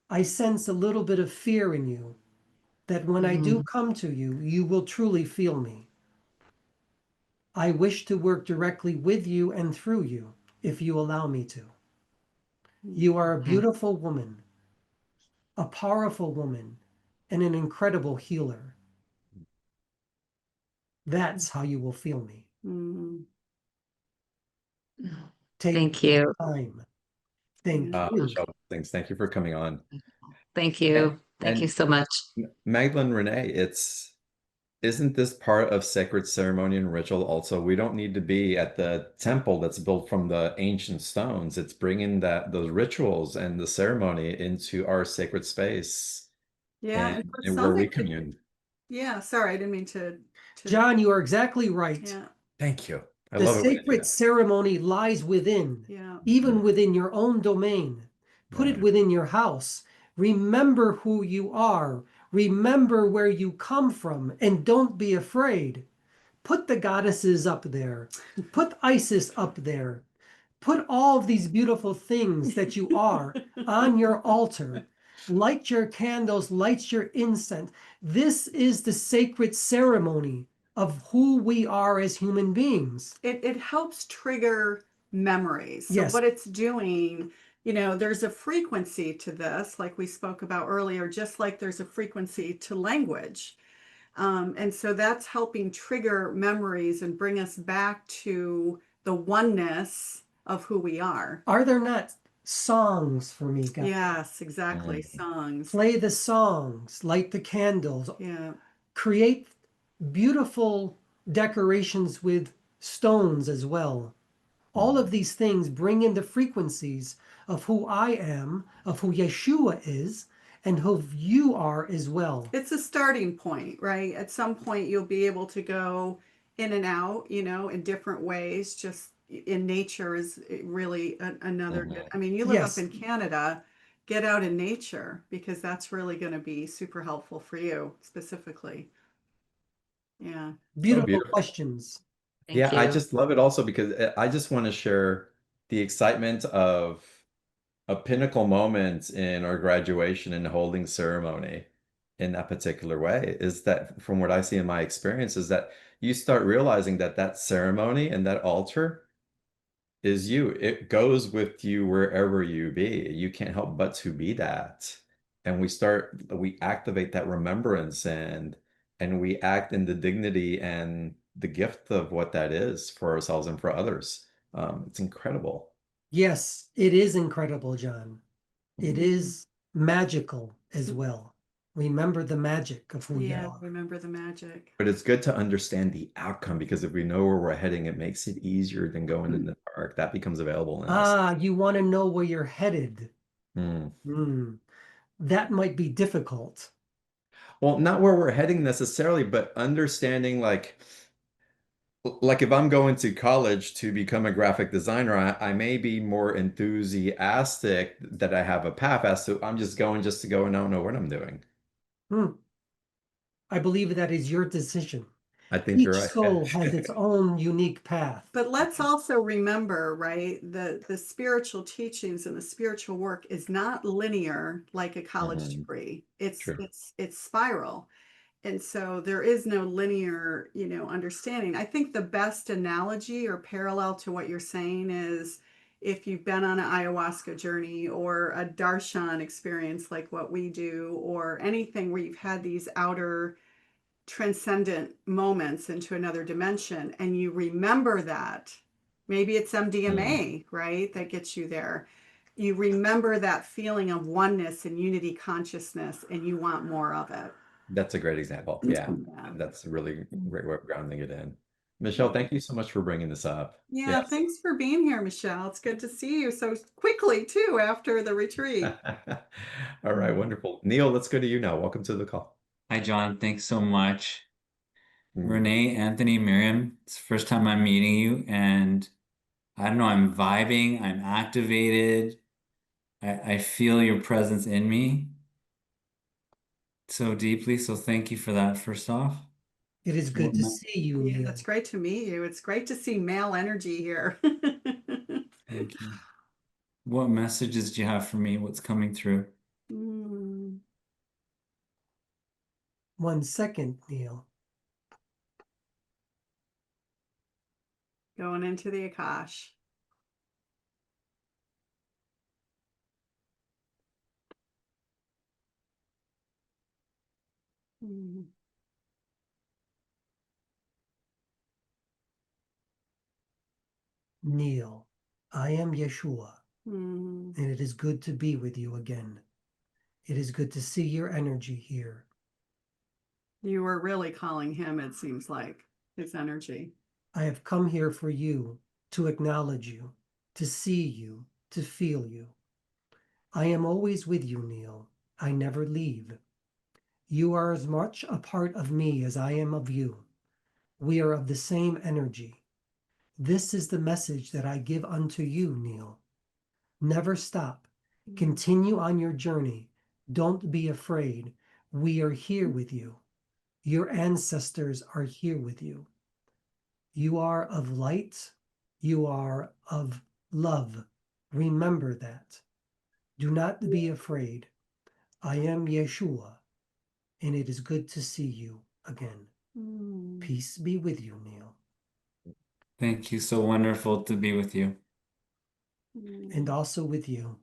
Speaker 3: I sense a little bit of fear in you, that when I do come to you, you will truly feel me. I wish to work directly with you and through you, if you allow me to. You are a beautiful woman, a powerful woman, and an incredible healer. That's how you will feel me.
Speaker 2: Mm.
Speaker 3: Take
Speaker 4: Thank you.
Speaker 3: time. Thank
Speaker 2: Yeah.
Speaker 3: you.
Speaker 1: Michelle, thanks. Thank you for coming on.
Speaker 4: Thank
Speaker 1: And,
Speaker 4: you. Thank you
Speaker 1: and
Speaker 4: so much.
Speaker 1: Magdalene, Renee, isn't this part of sacred ceremony and ritual also? We don't need to be at the temple that's built from the ancient stones. It's bringing those rituals and the ceremony into our sacred space
Speaker 2: Yeah.
Speaker 1: and,
Speaker 2: It
Speaker 1: and
Speaker 2: sounds
Speaker 1: where we
Speaker 2: like
Speaker 1: commune.
Speaker 2: yeah, sorry, I didn't mean to
Speaker 3: John, you are exactly right.
Speaker 2: yeah.
Speaker 1: Thank you. I
Speaker 3: The
Speaker 1: love it when you do
Speaker 3: sacred
Speaker 1: that.
Speaker 3: ceremony lies within,
Speaker 2: Yeah.
Speaker 3: even within your own domain. Put it
Speaker 1: Right.
Speaker 3: within your house. Remember who you are. Remember where you come from, and don't be afraid. Put the goddesses up there. Put Isis up there. Put all of these beautiful things that you are on your altar. Light your candles, light your incense. This is the sacred ceremony of who we are as human beings.
Speaker 2: It helps trigger memories. So
Speaker 3: Yes.
Speaker 2: what it's doing, there's a frequency to this, like we spoke about earlier, just like there's a frequency to language. And so that's helping trigger memories and bring us back to the oneness of who we are.
Speaker 3: Are there not songs for me, guys?
Speaker 2: Yes, exactly.
Speaker 1: Mm.
Speaker 2: Songs.
Speaker 3: Play the songs, light the candles,
Speaker 2: Yeah.
Speaker 3: create beautiful decorations with stones as well. All of these things bring in the frequencies of who I am, of who Yeshua is, and who you are as well.
Speaker 2: It's a starting point, right? At some point, you'll be able to go in and out, in different ways. Just in nature is really another good. I mean, you live up
Speaker 3: Yes,
Speaker 2: in Canada, get out in nature because that's really going to be super helpful for you specifically. Yeah.
Speaker 1: So
Speaker 3: beautiful
Speaker 1: beautiful.
Speaker 3: questions.
Speaker 1: Yeah,
Speaker 4: Thank
Speaker 1: I
Speaker 4: you.
Speaker 1: just love it also because I just want to share the excitement of a pinnacle moment in our graduation and holding ceremony in that particular way is that from what I see in my experience is that you start realizing that that ceremony and that altar is you. It goes with you wherever you be. You can't help but to be that. And we activate that remembrance and we act in the dignity and the gift of what that is for ourselves and for others. It's incredible.
Speaker 3: Yes, it is incredible, John. It
Speaker 2: Mhm.
Speaker 3: is magical as well. Remember the magic of who you
Speaker 2: Yeah.
Speaker 3: are.
Speaker 2: Remember the magic.
Speaker 1: But it's good to understand the outcome because if we know where we're heading, it makes it easier than going in the dark. That becomes available in us.
Speaker 3: Ah, you want to know where you're headed.
Speaker 1: Hmm.
Speaker 3: That might be difficult.
Speaker 1: Well, not where we're heading necessarily, but understanding like if I'm going to college to become a graphic designer, I may be more enthusiastic that I have a path as to I'm just going just to go and I don't know what I'm doing.
Speaker 3: Hmm. I believe that is your decision.
Speaker 1: I think
Speaker 3: Each
Speaker 1: you're
Speaker 3: soul
Speaker 1: right.
Speaker 3: has its own unique path.
Speaker 2: But let's also remember, right, the spiritual teachings and the spiritual work is not linear like a college
Speaker 1: Mhm.
Speaker 2: degree. It's
Speaker 1: True.
Speaker 2: it's it's spiral. And so there is no linear, understanding. I think the best analogy or parallel to what you're saying is if you've been on an ayahuasca journey or a darshan experience like what we do, or anything where you've had these outer transcendent moments into another dimension and you remember that. Maybe it's
Speaker 1: Mm.
Speaker 2: MDMA, right, that gets you there. you remember that feeling of oneness and unity consciousness, and you want more of it.
Speaker 1: That's a great example. Yeah,
Speaker 2: Yeah.
Speaker 1: that's a really great way of grounding it in. Michelle, thank you so much for bringing this up.
Speaker 2: Yeah, thanks for being here, Michelle. It's good to see you so quickly too after the retreat.
Speaker 1: All right, wonderful. Neil, let's go to you now. Welcome to the call.
Speaker 5: Hi, John. Thanks so much.
Speaker 1: Mm.
Speaker 5: Renee, Anthony, Miriam, it's the first time I'm meeting you, and I don't know, I'm vibing, I'm activated. I feel your presence in me so deeply. So thank you for that, first off.
Speaker 3: It is good to see you,
Speaker 2: Yeah,
Speaker 3: Neil.
Speaker 2: it's great to meet you. It's great to see male energy here.
Speaker 5: Thank you. What messages do you have for me? What's coming through?
Speaker 3: 1 second, Neil.
Speaker 2: Going into the Akash.
Speaker 3: Neil, I am Yeshua,
Speaker 2: Mm.
Speaker 3: and it is good to be with you again. It is good to see your energy here.
Speaker 2: You were really calling him, it seems like, his energy.
Speaker 3: I have come here for you, to acknowledge you, to see you, to feel you. I am always with you, Neil. I never leave. You are as much a part of me as I am of you. We are of the same energy. This is the message that I give unto you, Neil. Never stop. Continue on your journey. Don't be afraid. We are here with you. Your ancestors are here with you. You are of light. You are of love. Remember that. Do not be afraid. I am Yeshua, and it is good to see you again. Peace be with you, Neil.
Speaker 5: Thank you. So wonderful to be with you.
Speaker 3: And also with you.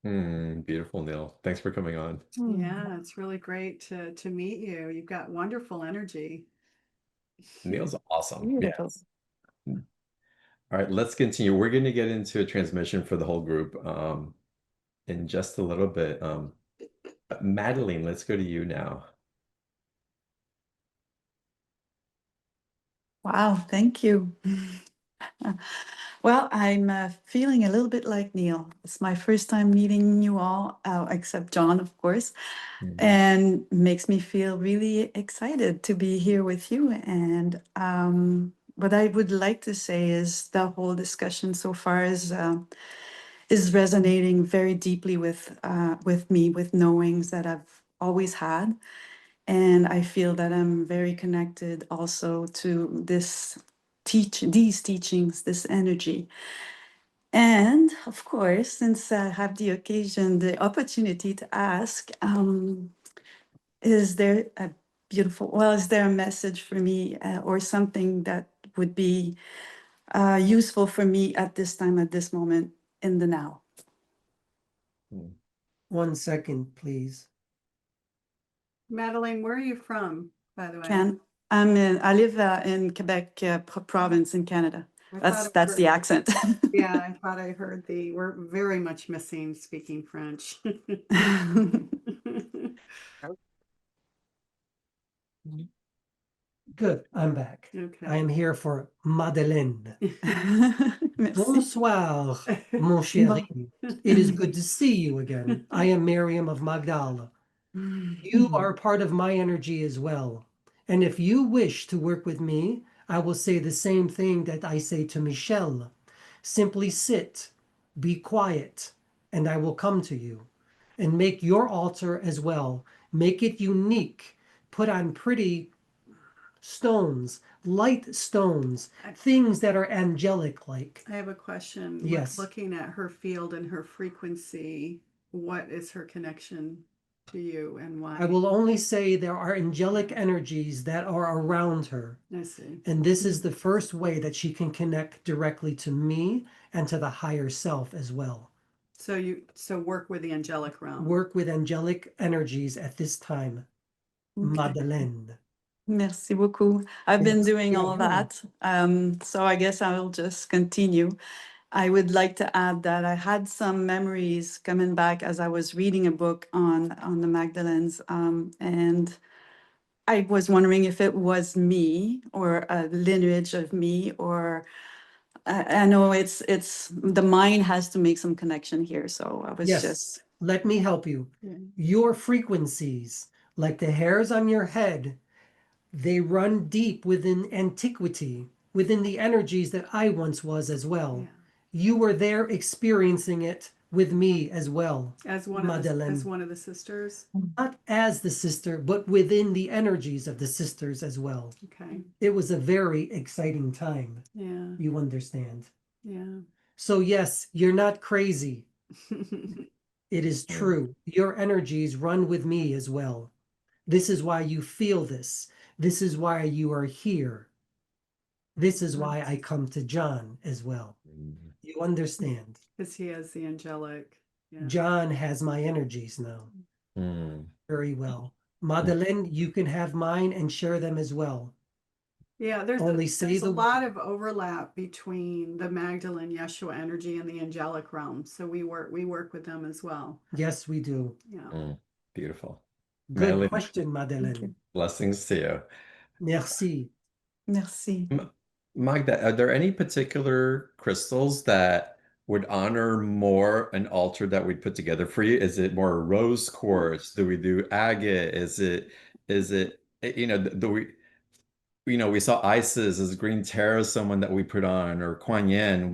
Speaker 1: Beautiful, Neil. Thanks for coming on.
Speaker 2: Yeah, it's really great to meet you. You've got wonderful energy.
Speaker 1: Neil's awesome.
Speaker 4: Beautiful.
Speaker 1: Yes. All right, let's continue. We're going to get into a transmission for the whole group in just a little bit. Magdalene, let's go to you now.
Speaker 6: Wow, thank you. Well, I'm feeling a little bit like Neil. It's my first time meeting you all, except John, of course, and makes me feel really excited to be here with you. And what I would like to say is the whole discussion so far is resonating very deeply with me, with knowings that I've always had. And I feel that I'm very connected also to these teachings, this energy. And of course, since I have the occasion, the opportunity to ask, is there is there a message for me or something that would be useful for me at this time, at this moment, in the now?
Speaker 3: 1 second, please.
Speaker 2: Magdalene, where are you from, by the way?
Speaker 6: I live in Quebec province in Canada. That's the accent.
Speaker 2: Yeah, I thought I heard we're very much missing speaking French.
Speaker 3: Good, I'm back.
Speaker 2: Okay.
Speaker 3: I am here for Madeleine.
Speaker 6: Merci.
Speaker 3: Bonsoir, mon chéri. It is good to see you again. I am Miriam of Magdalene. You are part of my energy as well. And if you wish to work with me, I will say the same thing that I say to Michelle. Simply sit, be quiet, and I will come to you. And make your altar as well. Make it unique. Put on pretty stones, light stones, things that are angelic like.
Speaker 2: I have a question.
Speaker 3: Yes.
Speaker 2: Looking at her field and her frequency, what is her connection to you and why?
Speaker 3: I will only say there are angelic energies that are around her.
Speaker 2: I see.
Speaker 3: And this is the first way that she can connect directly to me and to the higher self as well.
Speaker 2: So work with the angelic realm.
Speaker 3: Work with angelic energies at this time.
Speaker 6: Okay.
Speaker 3: Madeleine.
Speaker 6: Merci beaucoup. I've been
Speaker 3: Yes,
Speaker 6: doing
Speaker 3: yeah,
Speaker 6: all that. So I guess I will just continue. I would like to add that I had some memories coming back as I was reading a book on the Magdalenes, and I was wondering if it was me or a lineage of me, or I know it's the mind has to make some connection here. So I was
Speaker 3: Yes,
Speaker 6: just
Speaker 3: let me help you.
Speaker 6: Yeah.
Speaker 3: Your frequencies, like the hairs on your head, they run deep within antiquity, within the energies that I once was as well.
Speaker 2: Yeah.
Speaker 3: You were there experiencing it with me as well,
Speaker 2: As one
Speaker 3: Magdalene.
Speaker 2: of the sisters.
Speaker 3: Not as the sister, but within the energies of the sisters as well.
Speaker 2: Okay.
Speaker 3: It was a very exciting time.
Speaker 2: Yeah.
Speaker 3: You understand.
Speaker 2: Yeah.
Speaker 3: So yes, you're not crazy. It is true. Your energies run with me as well. This is why you feel this. This is why you are here. This is why I come to John as well. You understand.
Speaker 2: Because he has the angelic. Yeah.
Speaker 3: John has my energies now.
Speaker 1: Mm.
Speaker 3: Very well. Magdalene, you can have mine and share them as well.
Speaker 2: Yeah, there's
Speaker 3: Only say
Speaker 2: there's a
Speaker 3: the
Speaker 2: lot of overlap between the Magdalene Yeshua energy and the angelic realm. So we work with them as well.
Speaker 3: Yes, we do.
Speaker 2: Yeah.
Speaker 1: Beautiful.
Speaker 3: Good
Speaker 1: Magdalene,
Speaker 3: question, Magdalene.
Speaker 1: blessings to you.
Speaker 3: Merci.
Speaker 6: merci.
Speaker 1: Magda, are there any particular crystals that would honor more an altar that we'd put together for you? Is it more rose quartz? Do we do agate? Do we saw Isis as Green Terror, someone that we put on, or Kuan Yin.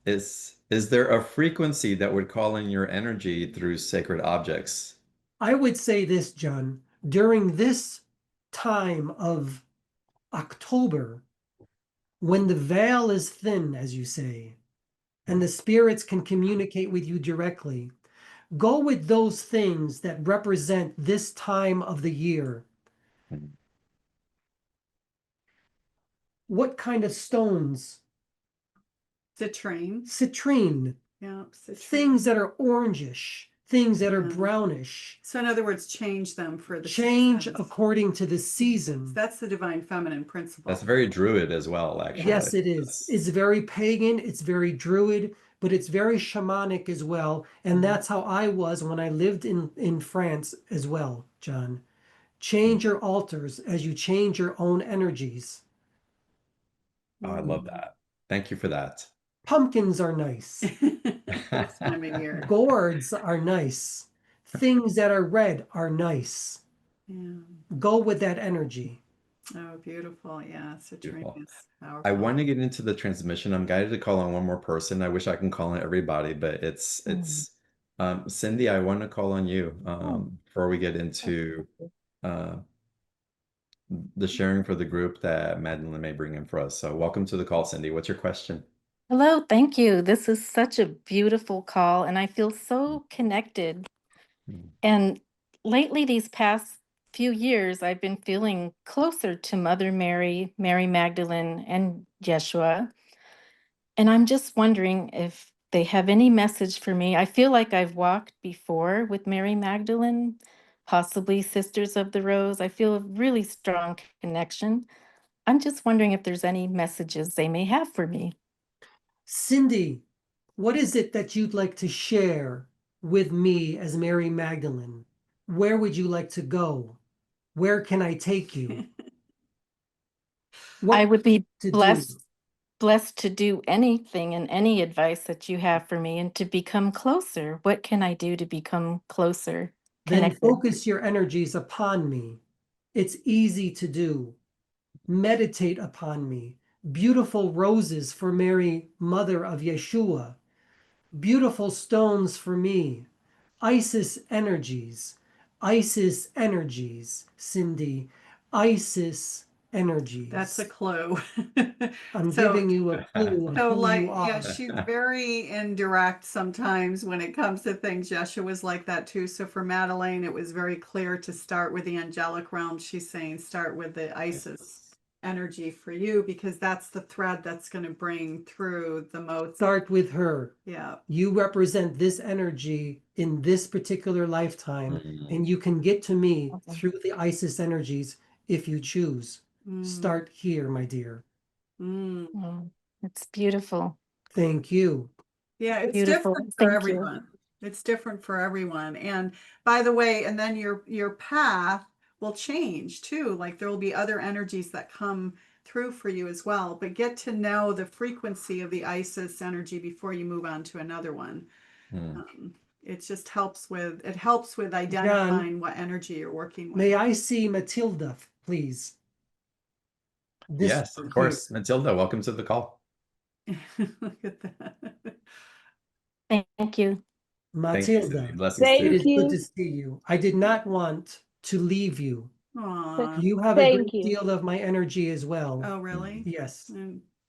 Speaker 1: Is there a frequency that would call in your energy through sacred objects?
Speaker 3: I would say this, John, during this time of October, when the veil is thin, as you say, and the spirits can communicate with you directly, go with those things that represent this time of the year. What kind of stones?
Speaker 2: Citrine.
Speaker 3: Citrine.
Speaker 2: Yeah. Citrine.
Speaker 3: Things that are orangish, things that are
Speaker 2: Yeah.
Speaker 3: brownish.
Speaker 2: So in other words, change them for the
Speaker 3: Change
Speaker 2: seasons.
Speaker 3: according to the season.
Speaker 2: That's the divine feminine principle.
Speaker 1: That's very druid as well, actually.
Speaker 3: Yes, it is. It's very pagan, it's very druid, but it's very shamanic as well. And that's how I was when I lived in France as well, John. Change your altars as you change your own energies.
Speaker 1: Oh, I love that. Thank you for that.
Speaker 3: Pumpkins are nice.
Speaker 2: This time of year.
Speaker 3: Gourds are nice. Things that are red are nice.
Speaker 2: Yeah.
Speaker 3: Go with that energy.
Speaker 2: Oh, beautiful. Yeah. Citrine
Speaker 1: Beautiful.
Speaker 2: is powerful.
Speaker 1: I want to get into the transmission. I'm guided to call on one more person. I wish I can call on everybody, but it's Cindy, I want to call on you before we get into the sharing for the group that Magdalene may bring in for us. So welcome to the call, Cindy. What's your question?
Speaker 7: Hello, thank you. This is such a beautiful call, and I feel so connected. And lately, these past few years, I've been feeling closer to Mother Mary, Mary Magdalene, and Yeshua. And I'm just wondering if they have any message for me. I feel like I've walked before with Mary Magdalene, possibly Sisters of the Rose. I feel a really strong connection. I'm just wondering if there's any messages they may have for me.
Speaker 3: Cindy, what is it that you'd like to share with me as Mary Magdalene? Where would you like to go? Where can I take you?
Speaker 7: I would be
Speaker 3: to
Speaker 7: blessed to do anything and any advice that you have for me and to become closer. What can I do to become closer?
Speaker 3: Then
Speaker 7: Connected?
Speaker 3: focus your energies upon me. It's easy to do. Meditate upon me. Beautiful roses for Mary, Mother of Yeshua. Beautiful stones for me. Isis energies. Isis energies, Cindy. Isis energies.
Speaker 2: That's a clue.
Speaker 3: I'm
Speaker 2: So-
Speaker 3: giving you a clue of
Speaker 2: So
Speaker 3: who
Speaker 2: like,
Speaker 3: you are.
Speaker 2: yeah, she's very indirect sometimes when it comes to things. Yeshua was like that too. So for Magdalene, it was very clear to start with the angelic realm. She's saying start with the Isis energy for you because that's the thread that's going to bring through the most.
Speaker 3: Start with her.
Speaker 2: Yeah.
Speaker 3: You represent this energy in this particular lifetime, and you can get to me through the Isis energies if you choose. Start here, my dear.
Speaker 2: Mm.
Speaker 7: Oh, it's beautiful.
Speaker 3: Thank you.
Speaker 2: Yeah, it's
Speaker 7: Beautiful.
Speaker 2: different for
Speaker 7: Thank you.
Speaker 2: everyone. It's different for everyone. And by the way, and then your path will change too. Like there will be other energies that come through for you as well. But get to know the frequency of the Isis energy before you move on to another one. It just helps with identifying what energy you're working with.
Speaker 3: May I see Matilda, please? This
Speaker 1: Yes,
Speaker 3: one
Speaker 1: of
Speaker 3: here.
Speaker 1: course. Matilda, welcome to the call.
Speaker 2: Look at that.
Speaker 7: Thank you.
Speaker 1: Thank you,
Speaker 3: Matilda,
Speaker 1: Cindy. Blessings to
Speaker 3: it
Speaker 1: you.
Speaker 3: is
Speaker 8: Thank
Speaker 3: good
Speaker 8: you.
Speaker 3: to see you. I did not want to leave you.
Speaker 2: Aw.
Speaker 3: You have a
Speaker 8: Thank
Speaker 3: great
Speaker 8: you.
Speaker 3: deal of my energy as well.
Speaker 2: Oh, really?
Speaker 3: Yes.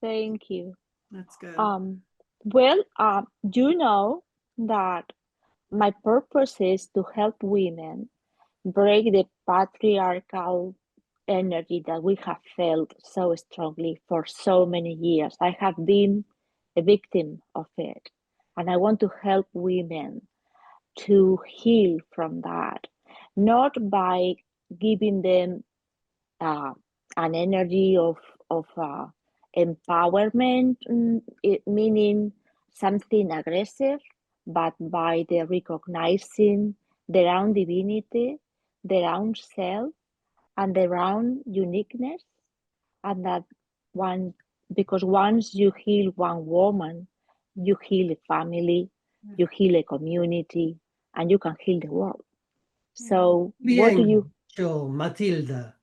Speaker 8: Thank you.
Speaker 2: That's good.
Speaker 8: Well, you know that my purpose is to help women break the patriarchal energy that we have felt so strongly for so many years. I have been a victim of it, and I want to help women to heal from that, not by giving them an energy of empowerment, meaning something aggressive, but by the recognizing their own divinity, their own self, and their own uniqueness, and that one, because once you heal one woman, you heal a family, you heal a community, and you can heal the world. So, what do
Speaker 3: Bien,
Speaker 8: you?
Speaker 3: Matilda.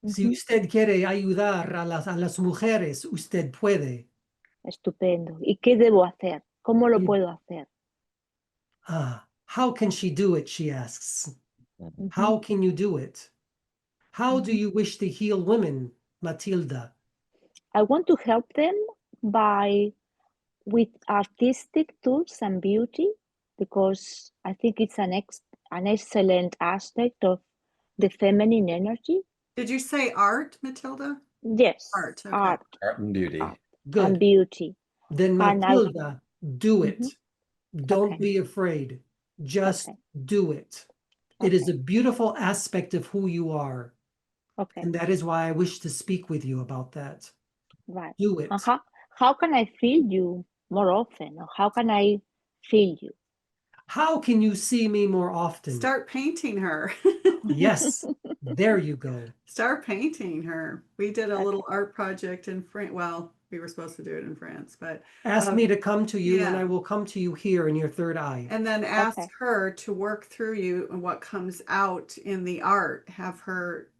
Speaker 3: Si
Speaker 8: Ujú.
Speaker 3: usted quiere ayudar a las mujeres, usted puede.
Speaker 8: Estupendo. ¿Y qué debo hacer? ¿Cómo lo puedo hacer?
Speaker 3: How can she do it? She asks.
Speaker 8: Ujú,
Speaker 3: How can you do it? How do
Speaker 8: ujú.
Speaker 3: you wish to heal women, Matilda?
Speaker 8: I want to help them with artistic tools and beauty, because I think it's an excellent aspect of the feminine energy.
Speaker 2: Did you say art, Matilda?
Speaker 8: Yes,
Speaker 2: Art. Okay.
Speaker 8: art
Speaker 1: Art and beauty.
Speaker 8: and
Speaker 3: Good.
Speaker 8: beauty.
Speaker 3: Then
Speaker 8: And I,
Speaker 3: Matilda, do it. Don't
Speaker 8: Okay.
Speaker 3: be afraid. Just
Speaker 8: Okay.
Speaker 3: do it. It is
Speaker 8: Okay.
Speaker 3: a beautiful aspect of who you are.
Speaker 8: Okay,
Speaker 3: And that is why I wish to speak with you about that.
Speaker 8: right.
Speaker 3: Do it.
Speaker 8: And how can I feel you more often? Or how can I feel you?
Speaker 3: How can you see me more often?
Speaker 2: Start painting her.
Speaker 3: Yes, there you go.
Speaker 2: Start painting her. We did a little
Speaker 8: Okay.
Speaker 2: art project in France. Well, we were supposed to do it in France, but
Speaker 3: Ask me to come to you and
Speaker 2: yeah.
Speaker 3: I will come to you here in your third eye.
Speaker 2: and then ask
Speaker 8: Okay.
Speaker 2: her to work through you and what comes out in the art. Have her,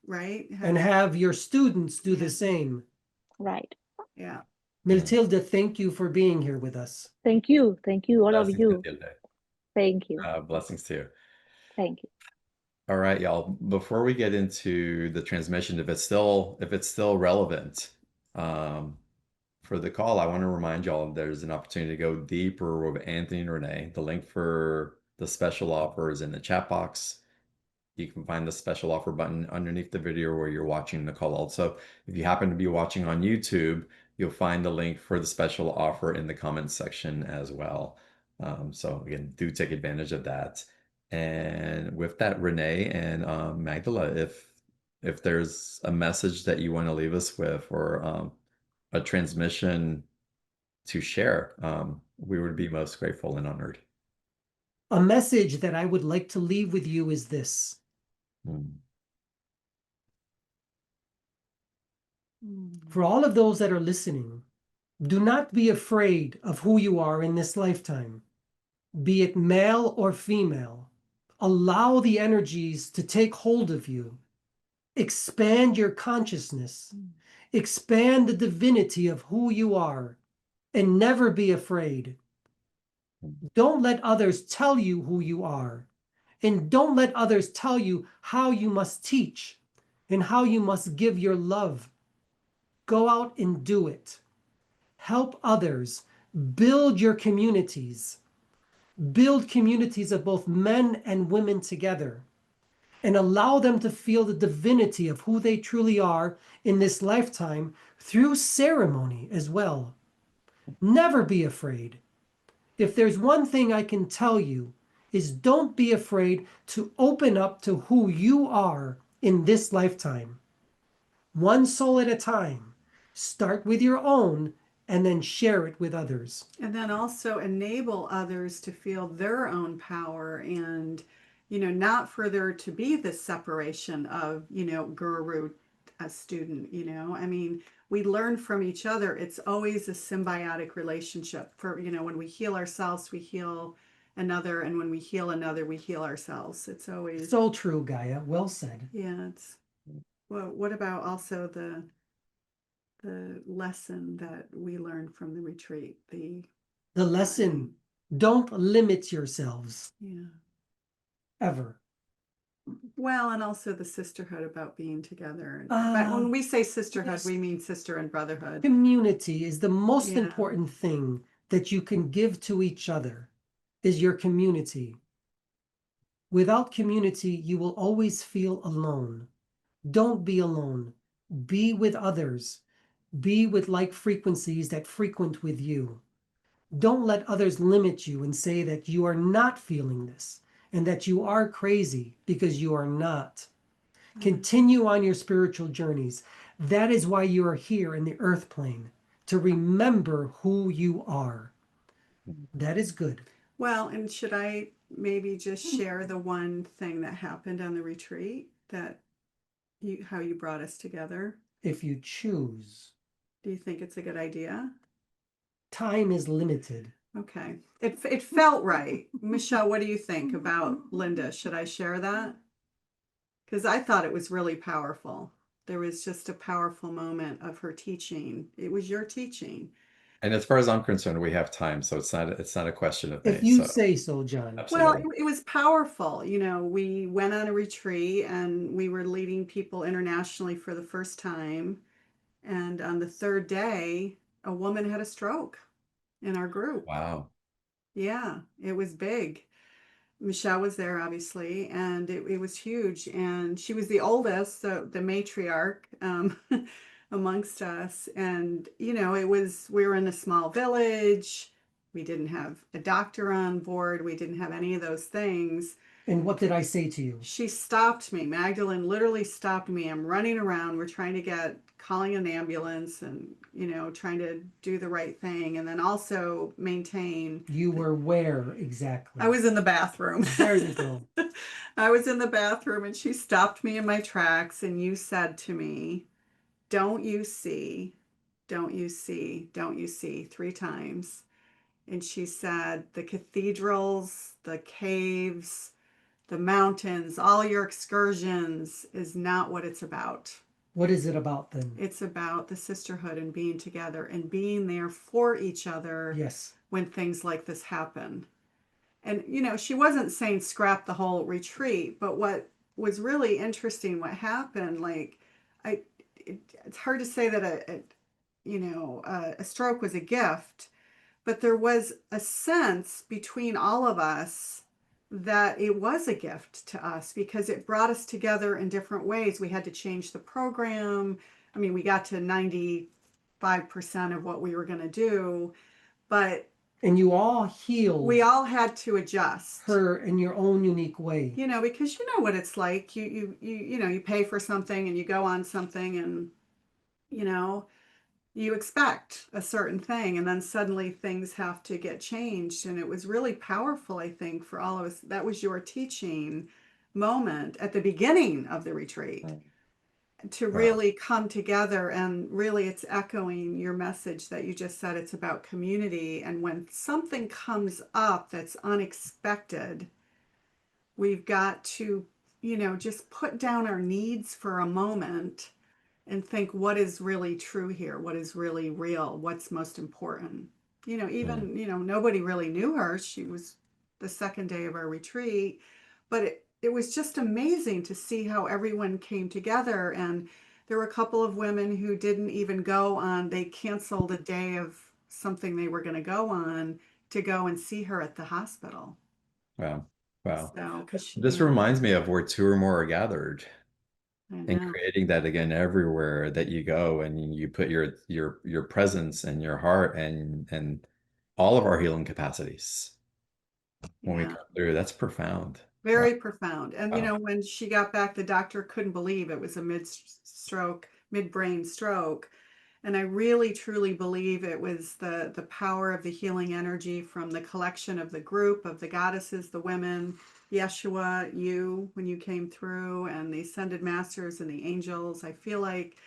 Speaker 2: right?
Speaker 3: And have your students do
Speaker 2: Yeah.
Speaker 3: the same.
Speaker 8: Right.
Speaker 2: Yeah.
Speaker 3: Matilda, thank you for being here with us.
Speaker 8: Thank you. Thank you, all of
Speaker 1: Blessings,
Speaker 8: you.
Speaker 1: Matilda.
Speaker 8: Thank you.
Speaker 1: Blessings to you.
Speaker 8: Thank you.
Speaker 1: All right, y'all. Before we get into the transmission, if it's still relevant for the call, I want to remind y'all there's an opportunity to go deeper with Anthony and Renee. The link for the special offer is in the chat box. You can find the special offer button underneath the video where you're watching the call. Also, if you happen to be watching on YouTube, you'll find the link for the special offer in the comments section as well. So again, do take advantage of that. And with that, Renee and Magdala, if there's a message that you want to leave us with or a transmission to share, we would be most grateful and honored.
Speaker 3: A message that I would like to leave with you is this. For all of those that are listening, do not be afraid of who you are in this lifetime, be it male or female. Allow the energies to take hold of you. Expand your consciousness. Expand the divinity of who you are, and never be afraid. Don't let others tell you who you are, and don't let others tell you how you must teach and how you must give your love. Go out and do it. Help others. Build your communities. Build communities of both men and women together, and allow them to feel the divinity of who they truly are in this lifetime through ceremony as well. Never be afraid. If there's one thing I can tell you, is don't be afraid to open up to who you are in this lifetime. One soul at a time. Start with your own and then share it with others.
Speaker 2: And then also enable others to feel their own power and, not for there to be this separation of, guru, a student, I mean, we learn from each other. It's always a symbiotic relationship. For, when we heal ourselves, we heal another. And when we heal another, we heal ourselves. It's always.
Speaker 3: So true, Gaia. Well said.
Speaker 2: Yeah. Well, what about also the lesson that we learned from the retreat? The
Speaker 3: lesson, don't limit yourselves.
Speaker 2: Yeah.
Speaker 3: Ever.
Speaker 2: Well, and also the sisterhood about being together. But when we say sisterhood,
Speaker 3: yes.
Speaker 2: we mean sister and brotherhood.
Speaker 3: Community is the most
Speaker 2: Yeah.
Speaker 3: important thing that you can give to each other, is your community. Without community, you will always feel alone. Don't be alone. Be with others. Be with like frequencies that frequent with you. Don't let others limit you and say that you are not feeling this and that you are crazy, because you are not. Continue on your spiritual journeys. That is why you are here in the earth plane, to remember who you are. That is good.
Speaker 2: Well, and should I maybe just share the one thing that happened on the retreat, that how you brought us together?
Speaker 3: If you choose.
Speaker 2: Do you think it's a good idea?
Speaker 3: Time is limited.
Speaker 2: Okay. It felt right. Michelle, what do you think about Linda? Should I share that? Because I thought it was really powerful. There was just a powerful moment of her teaching. It was your teaching.
Speaker 1: And as far as I'm concerned, we have time, so it's not a question of
Speaker 3: If
Speaker 1: me.
Speaker 3: you
Speaker 1: So
Speaker 3: say so, John.
Speaker 2: Well,
Speaker 1: absolutely.
Speaker 2: it was powerful. We went on a retreat and we were leading people internationally for the first time. And on the third day, a woman had a stroke in our group.
Speaker 1: Wow.
Speaker 2: Yeah, it was big. Michelle was there, obviously, and it was huge. And she was the oldest, the matriarch amongst us. And, we were in a small village. We didn't have a doctor on board. We didn't have any of those things.
Speaker 3: And what did I say to you?
Speaker 2: She stopped me. Magdalene literally stopped me. I'm running around. We're trying to calling an ambulance and, trying to do the right thing. And then also maintain.
Speaker 3: You were where exactly?
Speaker 2: I was in the bathroom.
Speaker 3: There you go.
Speaker 2: I was in the bathroom and she stopped me in my tracks and you said to me, "Don't you see? Don't you see? Don't you see?" 3 times. And she said, "The cathedrals, the caves, the mountains, all your excursions is not what it's about."
Speaker 3: What is it about then?
Speaker 2: It's about the sisterhood and being together and being there for each other.
Speaker 3: Yes.
Speaker 2: When things like this happen. And, she wasn't saying scrap the whole retreat, but what was really interesting, what happened, it's hard to say that a stroke was a gift, but there was a sense between all of us that it was a gift to us because it brought us together in different ways. We had to change the program. I mean, we got to 95% of what we were going to do, but
Speaker 3: and you all healed.
Speaker 2: We all had to adjust
Speaker 3: her in your own unique way.
Speaker 2: Because you know what it's like. You pay for something and you go on something and you expect a certain thing and then suddenly things have to get changed. And it was really powerful, I think, for all of us. That was your teaching moment at the beginning of the retreat. To really come together, and really it's echoing your message that you just said. It's about community, and when something comes up that's unexpected, we've got to just put down our needs for a moment and think, what is really true here? What is really real? What's most important? Nobody really knew her. She was the second day of our retreat, but it was just amazing to see how everyone came together. And there were a couple of women who didn't even go on. They canceled a day of something they were going to go on to go and see her at the hospital.
Speaker 1: Wow.
Speaker 2: So,
Speaker 1: this reminds me of where 2 or more are gathered, and
Speaker 2: know.
Speaker 1: creating that again everywhere that you go, and you put your presence and your heart and all of our healing capacities when we come through. That's profound.
Speaker 2: Very
Speaker 1: Wow.
Speaker 2: profound. And
Speaker 1: Wow.
Speaker 2: when she got back, the doctor couldn't believe it was a mid-brain stroke. And I really truly believe it was the power of the healing energy from the collection of the group of the goddesses, the women, Yeshua, you when you came through, and the ascended masters and the angels. I feel like,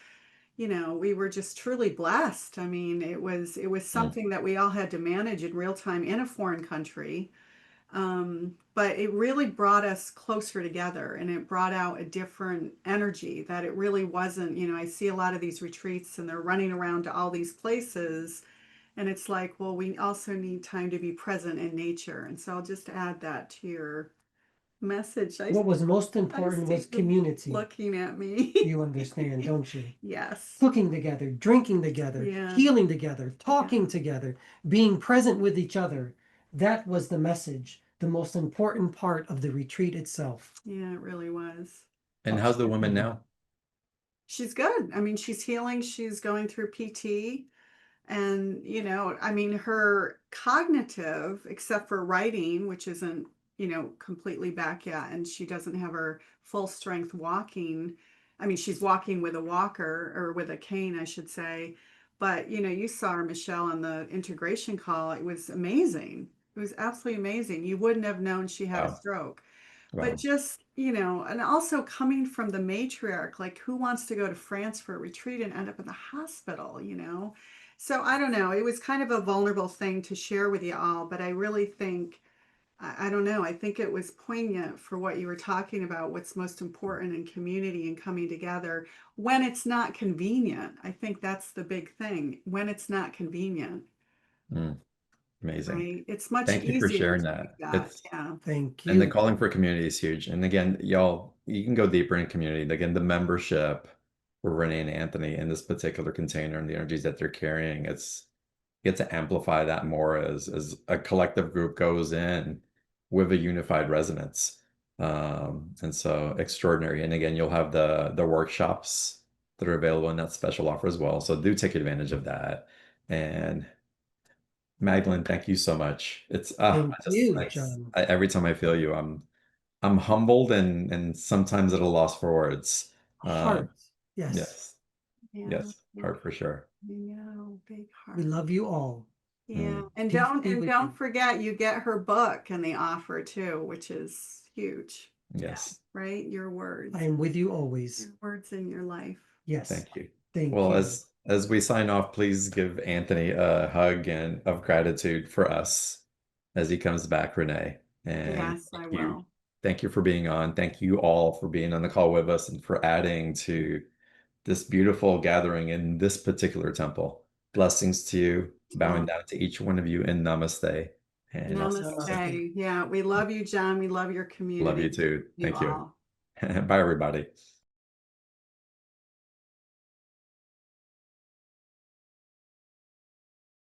Speaker 2: we were just truly blessed. I mean, it was something that we all had to manage in real time in a foreign country. But it really brought us closer together, and it brought out a different energy that it really wasn't. I see a lot of these retreats and they're running around to all these places, and it's like, well, we also need time to be present in nature. And so I'll just add that to your message.
Speaker 3: What was most important was community.
Speaker 2: Looking at me.
Speaker 3: You understand, don't you?
Speaker 2: Yes.
Speaker 3: Cooking together, drinking together,
Speaker 2: Yeah.
Speaker 3: healing together, talking together, being present with each other. That was the message, the most important part of the retreat itself.
Speaker 2: Yeah, it really was.
Speaker 1: And how's the woman now?
Speaker 2: She's good. I mean, she's healing. She's going through PT. And, I mean, her cognitive, except for writing, which isn't, completely back yet, and she doesn't have her full strength walking. I mean, she's walking with a walker, or with a cane, I should say. But, you saw her, Michelle, on the integration call. It was amazing. It was absolutely amazing. You wouldn't have known she had a
Speaker 1: Wow.
Speaker 2: stroke.
Speaker 1: Wow.
Speaker 2: But just, and also coming from the matriarch, like, who wants to go to France for a retreat and end up in the hospital, So I don't know. It was kind of a vulnerable thing to share with you all, but I really think, I don't know, I think it was poignant for what you were talking about, what's most important in community and coming together when it's not convenient. I think that's the big thing, when it's not convenient.
Speaker 1: Amazing.
Speaker 2: Right? It's much
Speaker 1: Thank you for
Speaker 2: easier
Speaker 1: sharing
Speaker 2: to
Speaker 1: that.
Speaker 2: do that. Yeah.
Speaker 3: Thank you.
Speaker 1: And the calling for community is huge. And again, y'all, you can go deeper in community. Again, the membership for Renee and Anthony in this particular container and the energies that they're carrying, you get to amplify that more as a collective group goes in with a unified resonance. And so extraordinary. And again, you'll have the workshops that are available in that special offer as well. So do take advantage of that. And Magdalene, thank you so much. It's
Speaker 3: Thank you, John.
Speaker 1: every time I feel you, I'm humbled and sometimes at a loss for words.
Speaker 3: Heart. Yes.
Speaker 1: Yes.
Speaker 2: Yeah.
Speaker 1: Yes. Heart for sure.
Speaker 2: Big heart.
Speaker 3: We love you all.
Speaker 2: Yeah. And
Speaker 3: Peace
Speaker 2: don't
Speaker 3: be with you.
Speaker 2: forget, you get her book and the offer too, which is huge.
Speaker 1: Yes.
Speaker 2: Right? Your words.
Speaker 3: I am with you always.
Speaker 2: Your words in your life.
Speaker 3: Yes.
Speaker 1: Thank you.
Speaker 3: Thank
Speaker 1: Well,
Speaker 3: you.
Speaker 1: as we sign off, please give Anthony a hug and of gratitude for us as he comes back, Renee. And
Speaker 2: Yes, I will.
Speaker 1: Thank you for being on. Thank you all for being on the call with us and for adding to this beautiful gathering in this particular temple. Blessings to you, bowing down to each one of you in namaste. And
Speaker 2: Namaste. Yeah, we love you, John. We love your community.
Speaker 1: love you too. Thank you.
Speaker 2: all.
Speaker 1: Bye, everybody.